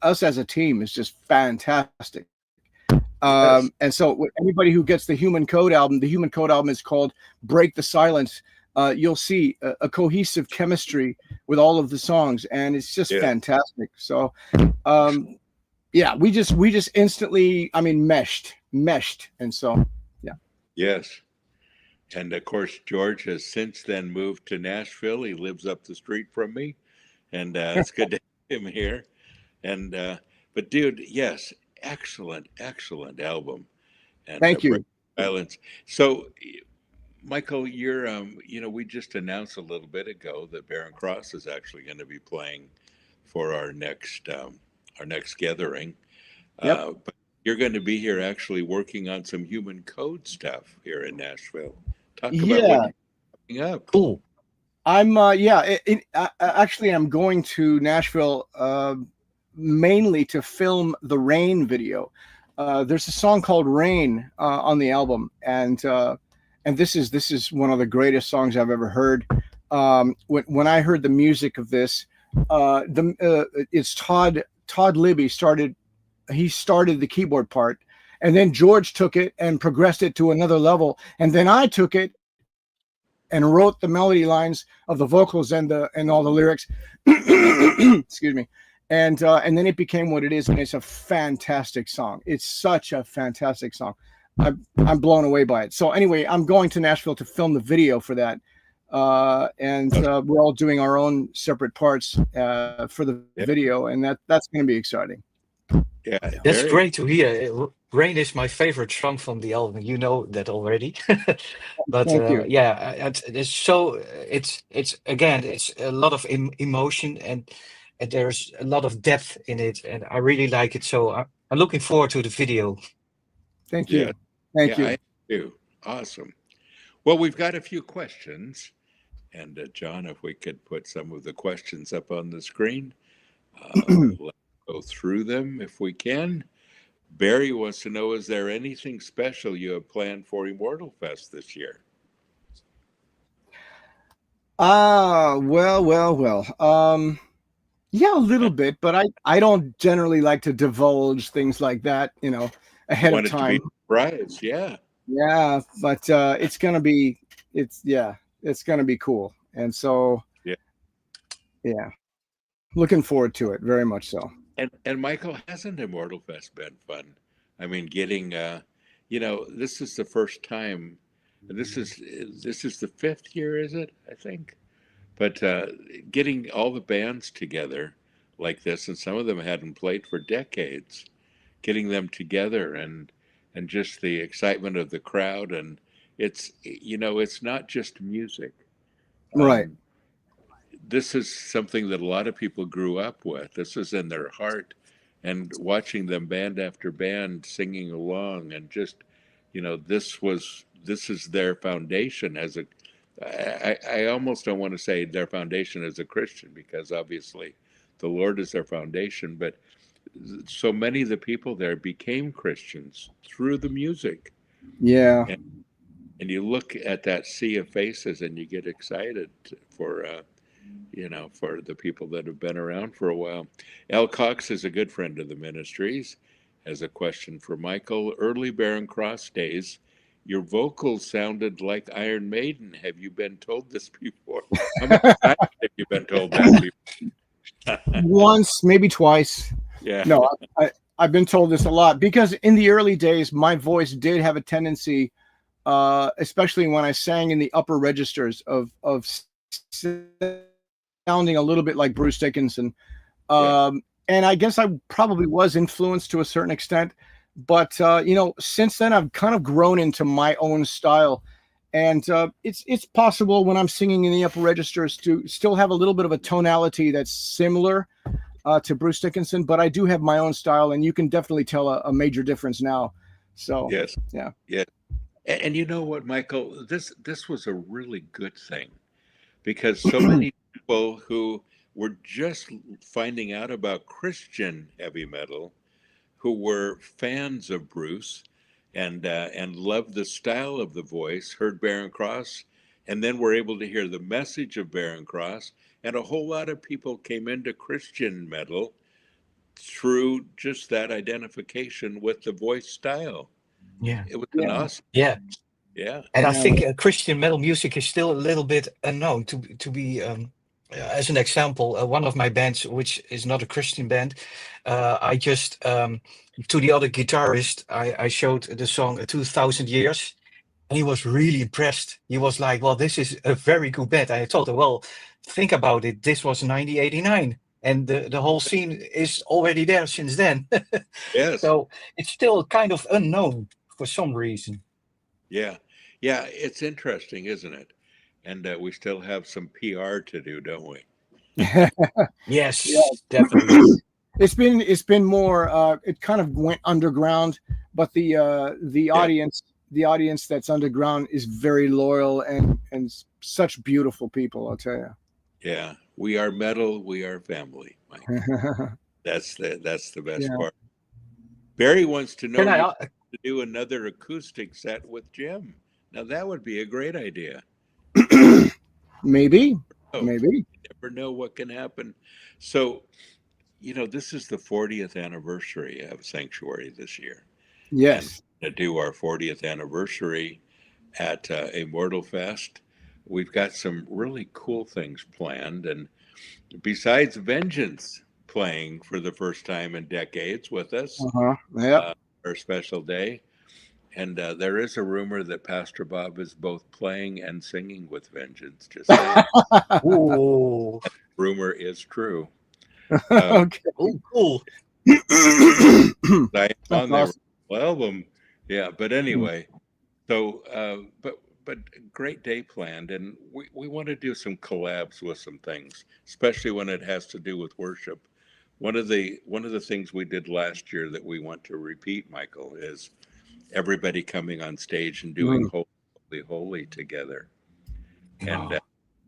us as a team, is just fantastic. Yes. And so anybody who gets the Human Code album is called Break the Silence. You'll see a cohesive chemistry with all of the songs, and it's just fantastic. So, yeah, we just instantly, I mean, meshed, and so, yeah. Yes. And of course, George has since then moved to Nashville. He lives up the street from me, and it's good to have him here. And but dude, yes, excellent, excellent album. And Thank you. Break the Silence. So, Michael, you're you know, we just announced a little bit ago that Barren Cross is actually going to be playing for our next gathering. Yep. But you're going to be here actually working on some Human Code stuff here in Nashville. Talk about Yeah. what you're coming up. Cool. I'm actually I'm going to Nashville mainly to film the Rain video. There's a song called Rain on the album, and this is one of the greatest songs I've ever heard. When I heard the music of this, it's Todd Libby started. He started the keyboard part, and then George took it and progressed it to another level, and then I took it and wrote the melody lines of the vocals and all the lyrics. Excuse me. And then it became what it is, and it's a fantastic song. It's such a fantastic song. I'm blown away by it. So anyway, I'm going to Nashville to film the video for that, and we're all doing our own separate parts for the video, and that's going to be exciting. Yeah, That's great to hear. Rain is my favorite song from the album. You know that already. But Thank you. yeah, it's so it's again it's a lot of emotion, and there's a lot of depth in it, and I really like it. So I'm looking forward to the video. Thank you. Yeah. Thank you. I do. Awesome. Well, we've got a few questions, and John, if we could put some of the questions up on the screen, let's go through them if we can. Barry wants to know, is there anything special you have planned for Immortal Fest this year? Well. Yeah, a little bit, but I don't generally like to divulge things like that, ahead of time. To be surprised, yeah. Yeah, but it's gonna be cool, and so yeah, looking forward to it very much so. And Michael, hasn't Immortal Fest been fun? I mean, getting this is the first time. This is the 5th year, is it? I think. But getting all the bands together like this, and some of them hadn't played for decades, getting them together and just the excitement of the crowd, and it's not just music. Right. This is something that a lot of people grew up with. This is in their heart, and watching them band after band singing along, and just, this is their foundation as a, I almost don't want to say their foundation as a Christian, because obviously the Lord is their foundation, but so many of the people there became Christians through the music. Yeah. And you look at that sea of faces and you get excited for, for the people that have been around for a while. Al Cox is a good friend of the ministries, has a question for Michael. Early Barren Cross days, your vocals sounded like Iron Maiden. Have you been told this before? How many times have you been told that before? Once, maybe twice. Yeah. No, I've been told this a lot, because in the early days, my voice did have a tendency, especially when I sang in the upper registers, of sounding a little bit like Bruce Dickinson. And I guess I probably was influenced to a certain extent, but since then I've kind of grown into my own style, and it's possible when I'm singing in the upper registers to still have a little bit of a tonality that's similar to Bruce Dickinson, but I do have my own style, and you can definitely tell a major difference now. So yes, yeah. And you know what, Michael, this was a really good thing, because so many people who were just finding out about Christian heavy metal, who were fans of Bruce and loved the style of the voice, heard Barren Cross, and then were able to hear the message of Barren Cross. And a whole lot of people came into Christian metal through just that identification with the voice style. Yeah. It was an awesome. Yeah. Yeah. And I think Christian metal music is still a little bit unknown. To be as an example, one of my bands, which is not a Christian band, I just to the other guitarist, I showed the song 2000 Years, and he was really impressed. He was like, well, this is a very good band. I told him, well, think about it. This was 1989, and the whole scene is already there since then. Yes. So it's still kind of unknown for some reason. Yeah. It's interesting, isn't it? And we still have some PR to do, don't we? Yes, definitely. It's been more. It kind of went underground, but the audience that's underground is very loyal and such beautiful people, I'll tell you. Yeah, we are metal, we are family, Mike. That's the best part. Barry wants to know to do another acoustic set with Jim. Now that would be a great idea. Maybe. Oh, maybe. never know what can happen. So, this is the 40th anniversary of Sanctuary this year, and Yes. to do our 40th anniversary at Immortal Fest, we've got some really cool things planned. And besides Vengeance playing for the first time in decades with us, Uh-huh. Yep. our special day, and there is a rumor that Pastor Bob is both playing and singing with Vengeance. Just saying, Ooh, rumor is true. Uh, Okay. oh, cool. I am That's on their awesome. album. Yeah, but anyway, so but great day planned, and we want to do some collabs with some things, especially when it has to do with worship. One of the things we did last year that we want to repeat, Michael, is everybody coming on stage and doing Mm. Holy, Holy, Holy together. And Oh,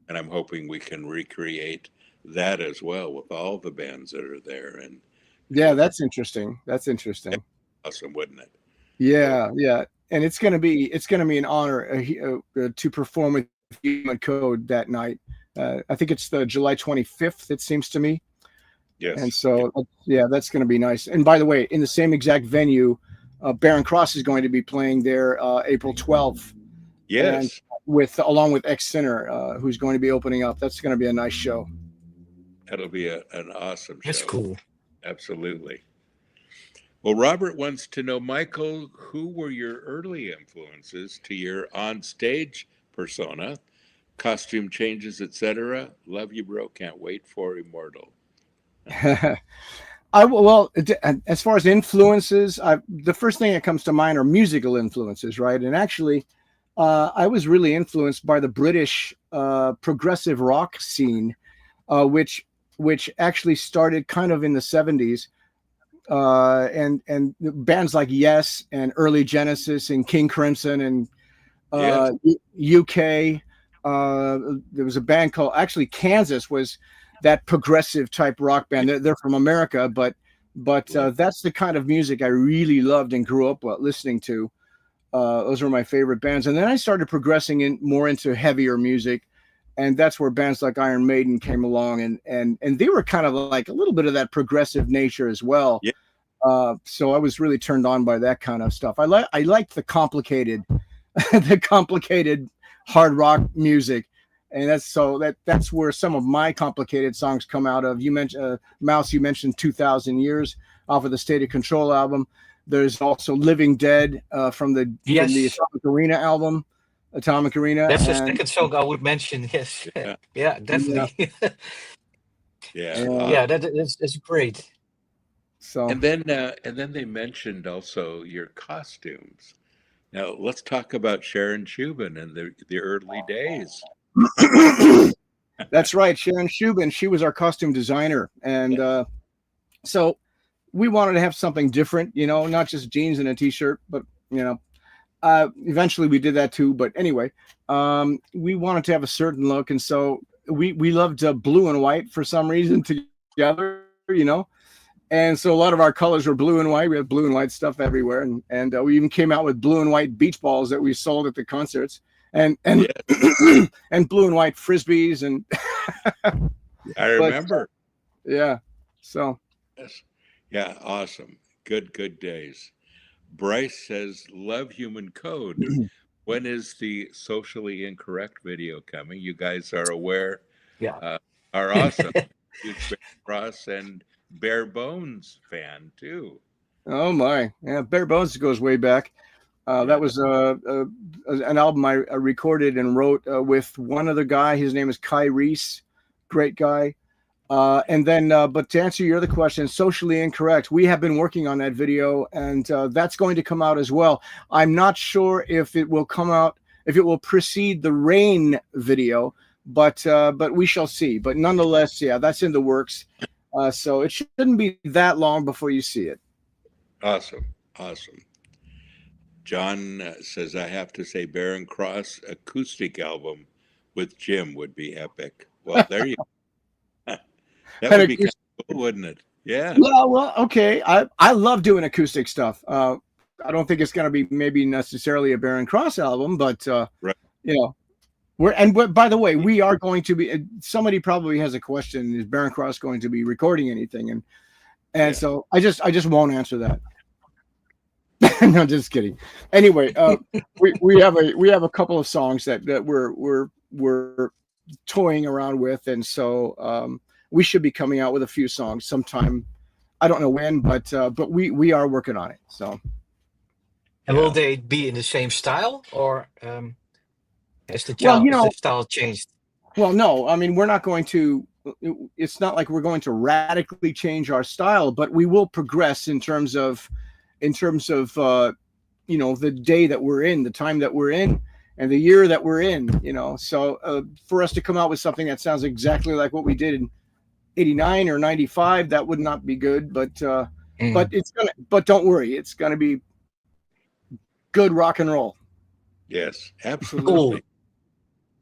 and I'm hoping we can recreate that as well with all the bands that are there. And Yeah, it'll be that's interesting. That's interesting. awesome, wouldn't it? So Yeah, yeah. And it's gonna be an honor to perform with Human Code that night. I think it's the July 25th. It seems to me. And yes, so, yeah, that's going to be nice. And by the way, in the same exact venue, Barren Cross is going to be playing there April 12th, and yes, along with Ex Sinner, who's going to be opening up. That's going to be a nice show. that'll be an awesome that's show. cool. Absolutely. Well, Robert wants to know, Michael, who were your early influences to your on-stage persona, costume changes, etc.? Love you, bro. Can't wait for Immortal. As far as influences, the first thing that comes to mind are musical influences, right? And actually, I was really influenced by the British progressive rock scene, which actually started kind of in the 70s, and bands like Yes and early Genesis and King Crimson and Yes, UK. There was a band called, actually Kansas was that progressive type rock band. They're from America, but that's the kind of music I really loved and grew up listening to. Those were my favorite bands, and then I started progressing more into heavier music, and that's where bands like Iron Maiden came along, and they were kind of like a little bit of that progressive nature as well. yeah, So I was really turned on by that kind of stuff. I liked the complicated, the complicated hard rock music, and that's where some of my complicated songs come out of. You mentioned Mouse. You mentioned 2,000 Years off of the State of Control album. There's also Living Dead from the Yes, Atomic Arena album, Atomic Arena, that's the and second song I would mention. Yes, yeah, yeah, yeah, definitely. yeah. and Yeah, that's great. so And then they mentioned also your costumes. Now let's talk about Sharon Shubin and the early days. that's right, Sharon Shubin. She was our costume designer, and Yeah, so we wanted to have something different, not just jeans and a t-shirt, but eventually we did that too. But anyway, we wanted to have a certain look, and so we loved blue and white for some reason together, and so a lot of our colors were blue and white. We had blue and white stuff everywhere, and we even came out with blue and white beach balls that we sold at the concerts, and yeah, and blue and white frisbees, and I but remember. yeah, so Yes. Yeah, awesome. Good days. Bryce says, love human code. When is the socially incorrect video coming? You guys are aware, Yeah. are awesome. Huge Bear Cross and Bare Bones fan too. oh my, yeah, Bare Bones goes way back. That Yeah. was an album I recorded and wrote with one other guy. His name is Kai Reese, great guy. And then, but to answer your other question, socially incorrect, we have been working on that video, and that's going to come out as well. I'm not sure if it will come out, if it will precede the Rain video, but we shall see. But nonetheless, yeah, that's in the works. So it shouldn't be that long before you see it. Awesome. John says, I have to say, Barren Cross acoustic album with Jim would be epic. Well, there you go. That would be kind of cool, wouldn't it? Yeah. Yeah, well, okay. I love doing acoustic stuff. I don't think it's going to be maybe necessarily a Barren Cross album, but Right. you know, By the way, we are going to be. Somebody probably has a question: is Barren Cross going to be recording anything? And Yeah. so I just won't answer that. No, just kidding. Anyway, we have a couple of songs that we're toying around with, and so we should be coming out with a few songs sometime. I don't know when, but we are working on it. So. And will Yeah. they be in the same style, or has the Well, has the style changed? Well, no, I mean, we're not going to, it's not like we're going to radically change our style, but we will progress in terms of, the day that we're in, the time that we're in, and the year that we're in, So for us to come out with something that sounds exactly like what we did in 89 or 95, that would not be good, but but don't worry, it's going to be good rock and roll. Yes, absolutely. Cool.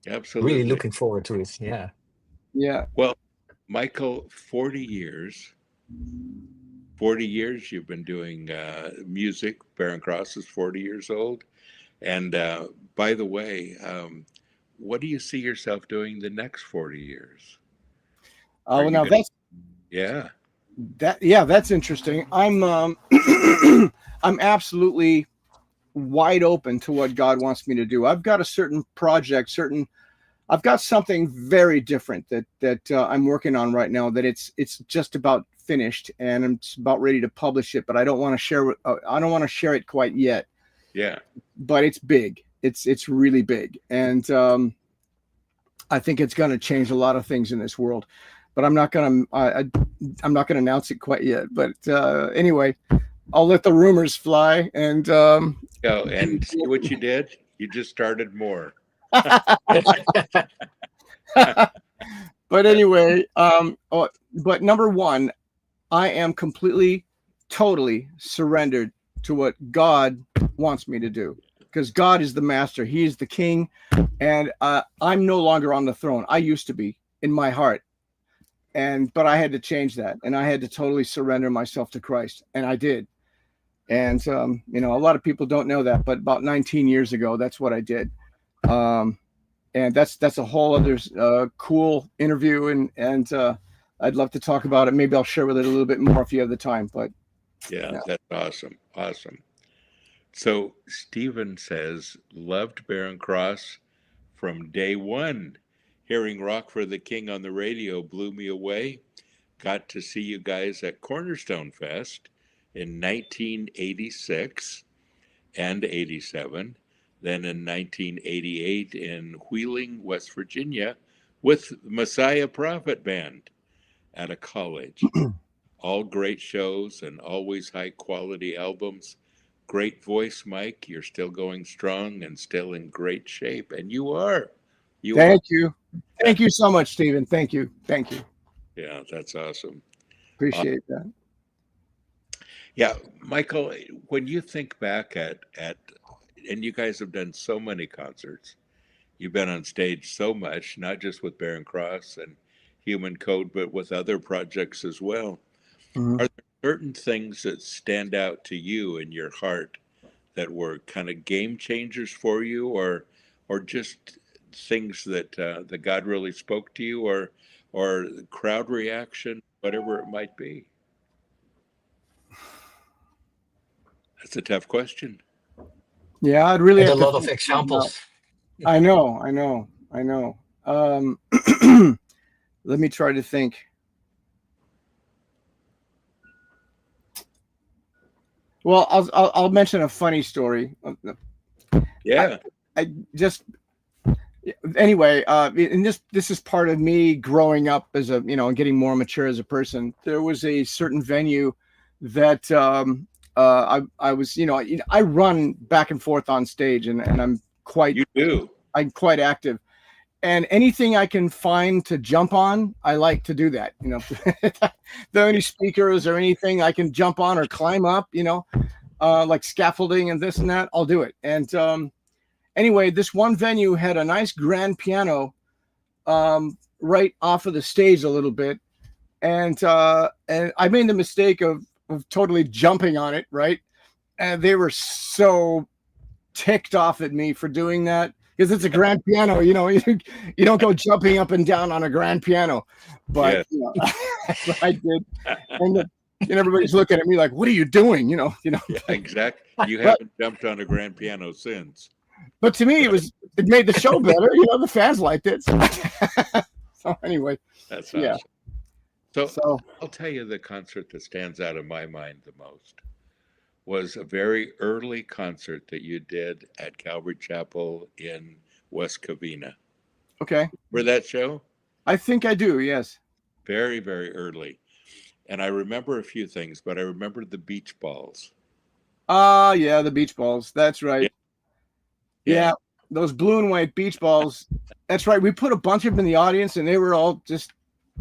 Absolutely. Really looking forward to it. Yeah. Yeah. Well, Michael, 40 years. 40 years you've been doing music. Barren Cross is 40 years old. And by the way, what do you see yourself doing the next 40 years? Well, now that's interesting. I'm I'm absolutely wide open to what God wants me to do. I've got a certain project, I've got something very different that I'm working on right now, that it's just about finished, and I'm just about ready to publish it, but I don't want to share it quite yet. Yeah. But it's big. It's really big. And I think it's going to change a lot of things in this world, but I'm not going to announce it quite yet. But anyway, I'll let the rumors fly, and and see what you did? You just started more. But anyway, but number one, I am completely, totally surrendered to what God wants me to do, because God is the master. He is the king, and I'm no longer on the throne. I used to be in my heart, but I had to change that, and I had to totally surrender myself to Christ, and I did. And a lot of people don't know that, but about 19 years ago, that's what I did. And that's a whole other cool interview, and I'd love to talk about it. Maybe I'll share with it a little bit more if you have the time. But yeah, that's awesome. So Stephen says, loved Barren Cross from day one. Hearing Rock for the King on the radio blew me away. Got to see you guys at Cornerstone Fest in 1986 and 87. Then in 1988 in Wheeling, West Virginia, with Messiah Prophet Band at a college. All great shows and always high quality albums. Great voice, Mike. You're still going strong and still in great shape. And you are. Thank you. Thank you so much, Stephen. Thank you. Yeah, that's awesome. Appreciate that. Yeah, Michael, when you think back at and you guys have done so many concerts, you've been on stage so much, not just with Barren Cross and Human Code, but with other projects as well. Mm-hmm. Are there certain things that stand out to you in your heart that were kind of game changers for you, or just things that that God really spoke to you, or crowd reaction, whatever it might be? That's a tough question. Yeah, I'd really have a lot of examples. I know. Let me try to think. Well, I'll mention a funny story. Yeah. I just anyway, and this is part of me growing up as a, getting more mature as a person. There was a certain venue that I was, I run back and forth on stage, and I'm quite. You do. I'm quite active, and anything I can find to jump on, I like to do that. There are any speakers or anything I can jump on or climb up, like scaffolding and this and that, I'll do it. And anyway, this one venue had a nice grand piano right off of the stage a little bit, and I made the mistake of totally jumping on it, right? And they were so ticked off at me for doing that. because it's a grand piano. You know, you don't go jumping up and down on a grand piano, but Yes. you know, that's what I did, and everybody's looking at me like, "What are you doing?" You know. Yeah, exactly. You But- haven't jumped on a grand piano since. But to me, it made the show better. You know, the fans liked it. So, so anyway, That's Yeah. awesome. So so I'll tell you the concert that stands out in my mind the most was a very early concert that you did at Calvary Chapel in West Covina. okay, Remember that show? I think I do. Yes. Very, very early. And I remember a few things, but I remember the beach balls. Yeah, the beach balls. That's right. Yeah, those blue and white beach balls. That's right. We put a bunch of them in the audience, and they were all just,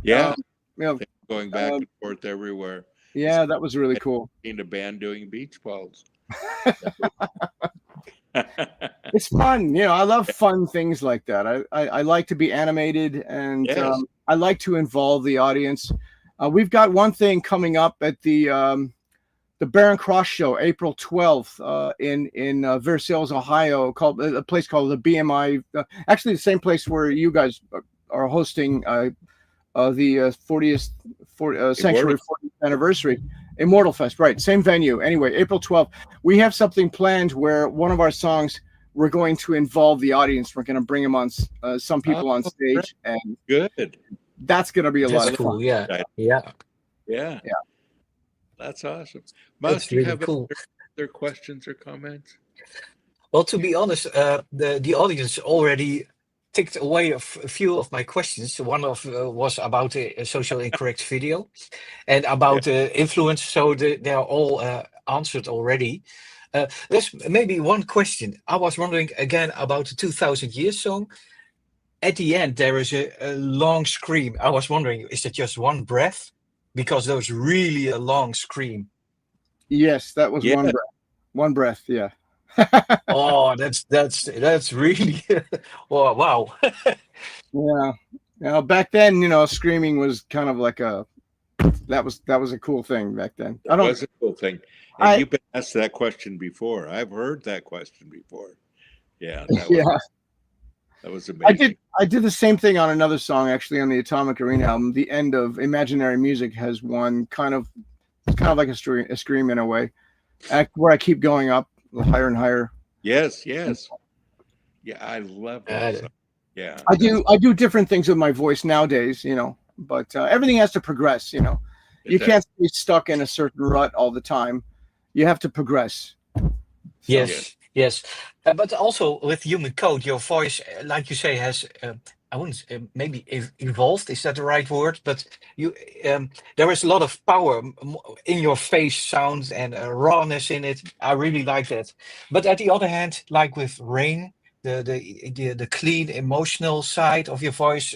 Yeah. you know, Going back and forth everywhere. yeah, that was really cool. In a band doing beach balls. It's fun. You know, I love fun things like that. I like to be animated, and Yes. I like to involve the audience. We've got one thing coming up at the Barren Cross Show, April 12th, in Versailles, Ohio, called a place called the BMI. Actually, the same place where you guys are hosting the 40th Sanctuary 40th anniversary, Immortal Fest. Right, same venue. Anyway, April 12th, we have something planned where one of our songs, we're going to involve the audience. We're going to bring them on, some people on stage, and Good. that's going to be a lot That's of cool. fun. Yeah. Yeah. Yeah. Yeah. That's awesome. Mouse, That's do you really have cool. other questions or comments? Well, to be honest, the audience already ticked away a few of my questions. One of was about a social incorrect video, and about influence. So they are all answered already. There's maybe one question. I was wondering again about the 2000 Years song. At the end, there is a long scream. I was wondering, is it just one breath? Because there was really a long scream. Yes, that was Yeah. one breath. One breath. Yeah. Oh, that's really oh, wow. Yeah. Now back then, you know, screaming was kind of like that was a cool thing back then. I That don't. was a cool thing. And I- you've been asked that question before. I've heard that question before. Yeah. That was, Yeah. That was amazing. I did the same thing on another song actually on the Atomic Arena album. The end of Imaginary Music has one it's kind of like a scream in a way, where I keep going up higher and higher. Yes. Yes. Yeah. I love that. song. Yeah. I do different things with my voice nowadays, you know, but everything has to progress, you know. You can't stay stuck in a certain rut all the time. You have to progress. Yes, yes. But also with human code, your voice, like you say, has I wouldn't maybe evolved. Is that the right word? But you, there is a lot of power in your face sound and rawness in it. I really like that. But at the other hand, like with Rain, the clean emotional side of your voice,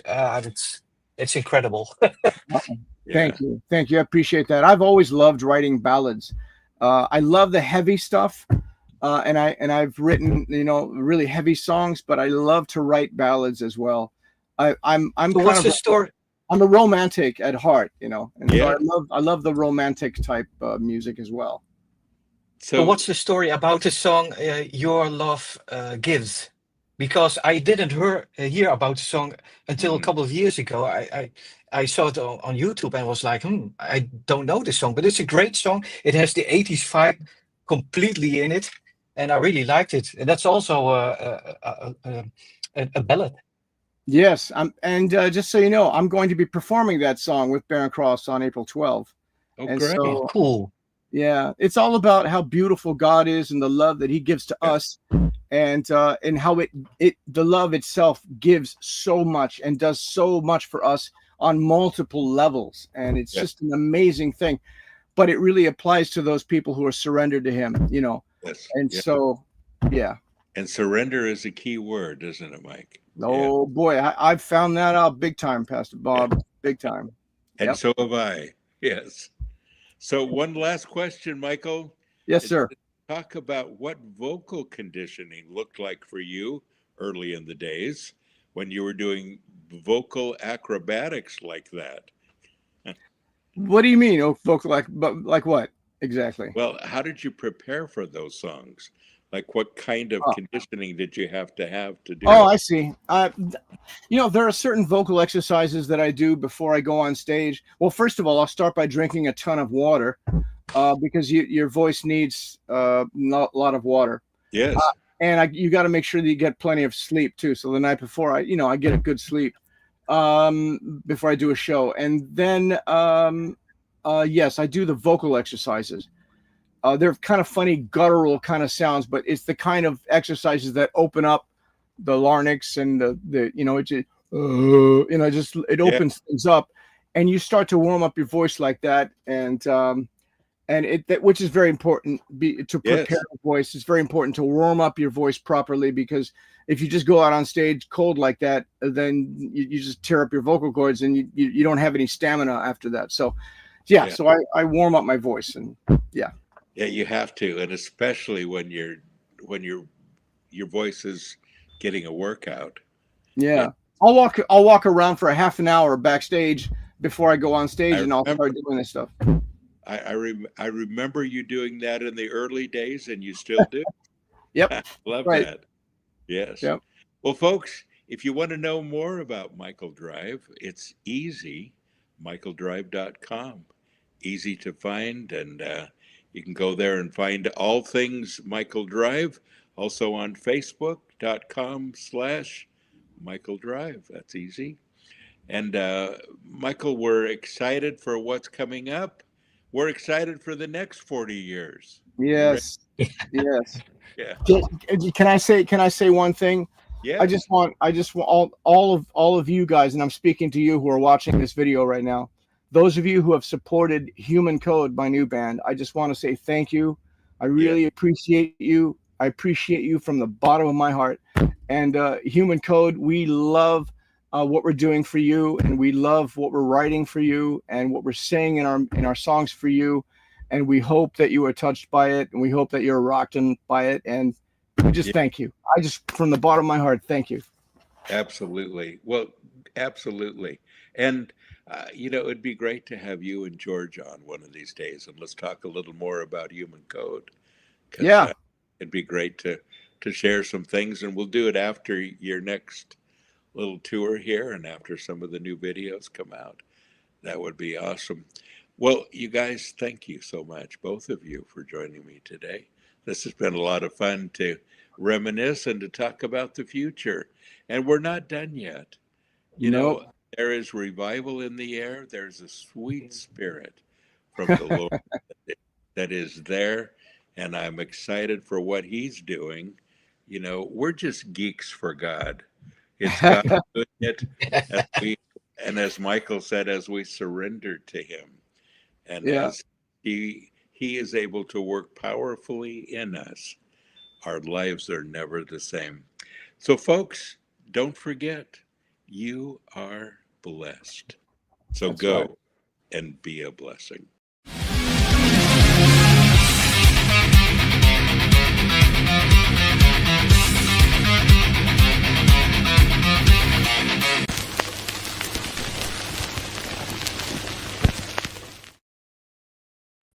it's incredible. Thank you. I appreciate that. I've always loved writing ballads. I love the heavy stuff. And I've written, you know, really heavy songs, but I love to write ballads as well. I'm So what's the story? I'm a romantic at heart, you know, and Yeah. so I love the romantic type music as well. So what's the story about the song Your Love Gives? Because I didn't hear about the song until a couple of years ago. I saw it on YouTube and was like, I don't know this song, but it's a great song. It has the 80s vibe completely in it, and I really liked it. And that's also a ballad. Yes, and just so you know, I'm going to be performing that song with Barren Cross on April 12th. Oh, and great. so- Cool. Yeah, it's all about how beautiful God is and the love that He gives to us, and how the love itself gives so much and does so much for us on multiple levels, and it's just an amazing thing. But it really applies to those people who are surrendered to Him, you know. Yes. And Yeah. so, yeah. And surrender is a key word, isn't it, Mike? Oh boy, I've found that out big time, Pastor Bob, big time. And Yep. so have I. Yes. So one last question, Michael. Yes, sir. Talk about what vocal conditioning looked like for you early in the days when you were doing vocal acrobatics like that. What do you mean? Oh, vocal like what exactly? Well, how did you prepare for those songs? Like what kind of Oh. conditioning did you have to do Oh, it? I see. There are certain vocal exercises that I do before I go on stage. Well, first of all, I'll start by drinking a ton of water, because your voice needs a lot of water. Yes. And you got to make sure that you get plenty of sleep too. So the night before, I get a good sleep before I do a show. And then, yes, I do the vocal exercises. They're kind of funny, guttural kind of sounds, but it's the kind of exercises that open up the larynx and it Yeah. opens things up, and you start to warm up your voice like that, which is very important to prepare Yes. the voice. It's very important to warm up your voice properly, because if you just go out on stage cold like that, then you just tear up your vocal cords, and you don't have any stamina after that. So, yeah. So I warm up my voice, and yeah. Yeah, you have to, and especially when your voice is getting a workout. Yeah. I'll walk around for a half an hour backstage before I go on stage, and I'll start doing this stuff. I remember you doing that in the early days, and you still do. Yep. Love Right. that. Yes. Yep. Well, folks, if you want to know more about Michael Drive, it's easy, michaeldrive.com. Easy to find, and you can go there and find all things Michael Drive. Also on Facebook.com/Michael Drive. That's easy. And Michael, we're excited for what's coming up. We're excited for the next 40 years. Yes. Yes. Yeah. Can I say one thing? Yeah. I just want all of you guys, and I'm speaking to you who are watching this video right now. Those of you who have supported Human Code, my new band, I just want to say thank you. I really appreciate you. I appreciate you from the bottom of my heart. And Human Code, we love what we're doing for you, and we love what we're writing for you, and what we're saying in our songs for you. And we hope that you are touched by it, and we hope that you're rocked by it. And we just thank you. I just, from the bottom of my heart, thank you. Absolutely. Well, absolutely. And it'd be great to have you and George on one of these days, and let's talk a little more about Human Code. Yeah. It'd be great to share some things, and we'll do it after your next little tour here and after some of the new videos come out. That would be awesome. Well, you guys, thank you so much, both of you, for joining me today. This has been a lot of fun to reminisce and to talk about the future. And we're not done yet. There is revival in the air. There's a sweet spirit from the Lord that is there. And I'm excited for what he's doing. We're just geeks for God. It's God doing it. As Michael said, as we surrender to him, and as he is able to work powerfully in us, our lives are never the same. So, folks, don't forget, you are blessed. So go and be a blessing.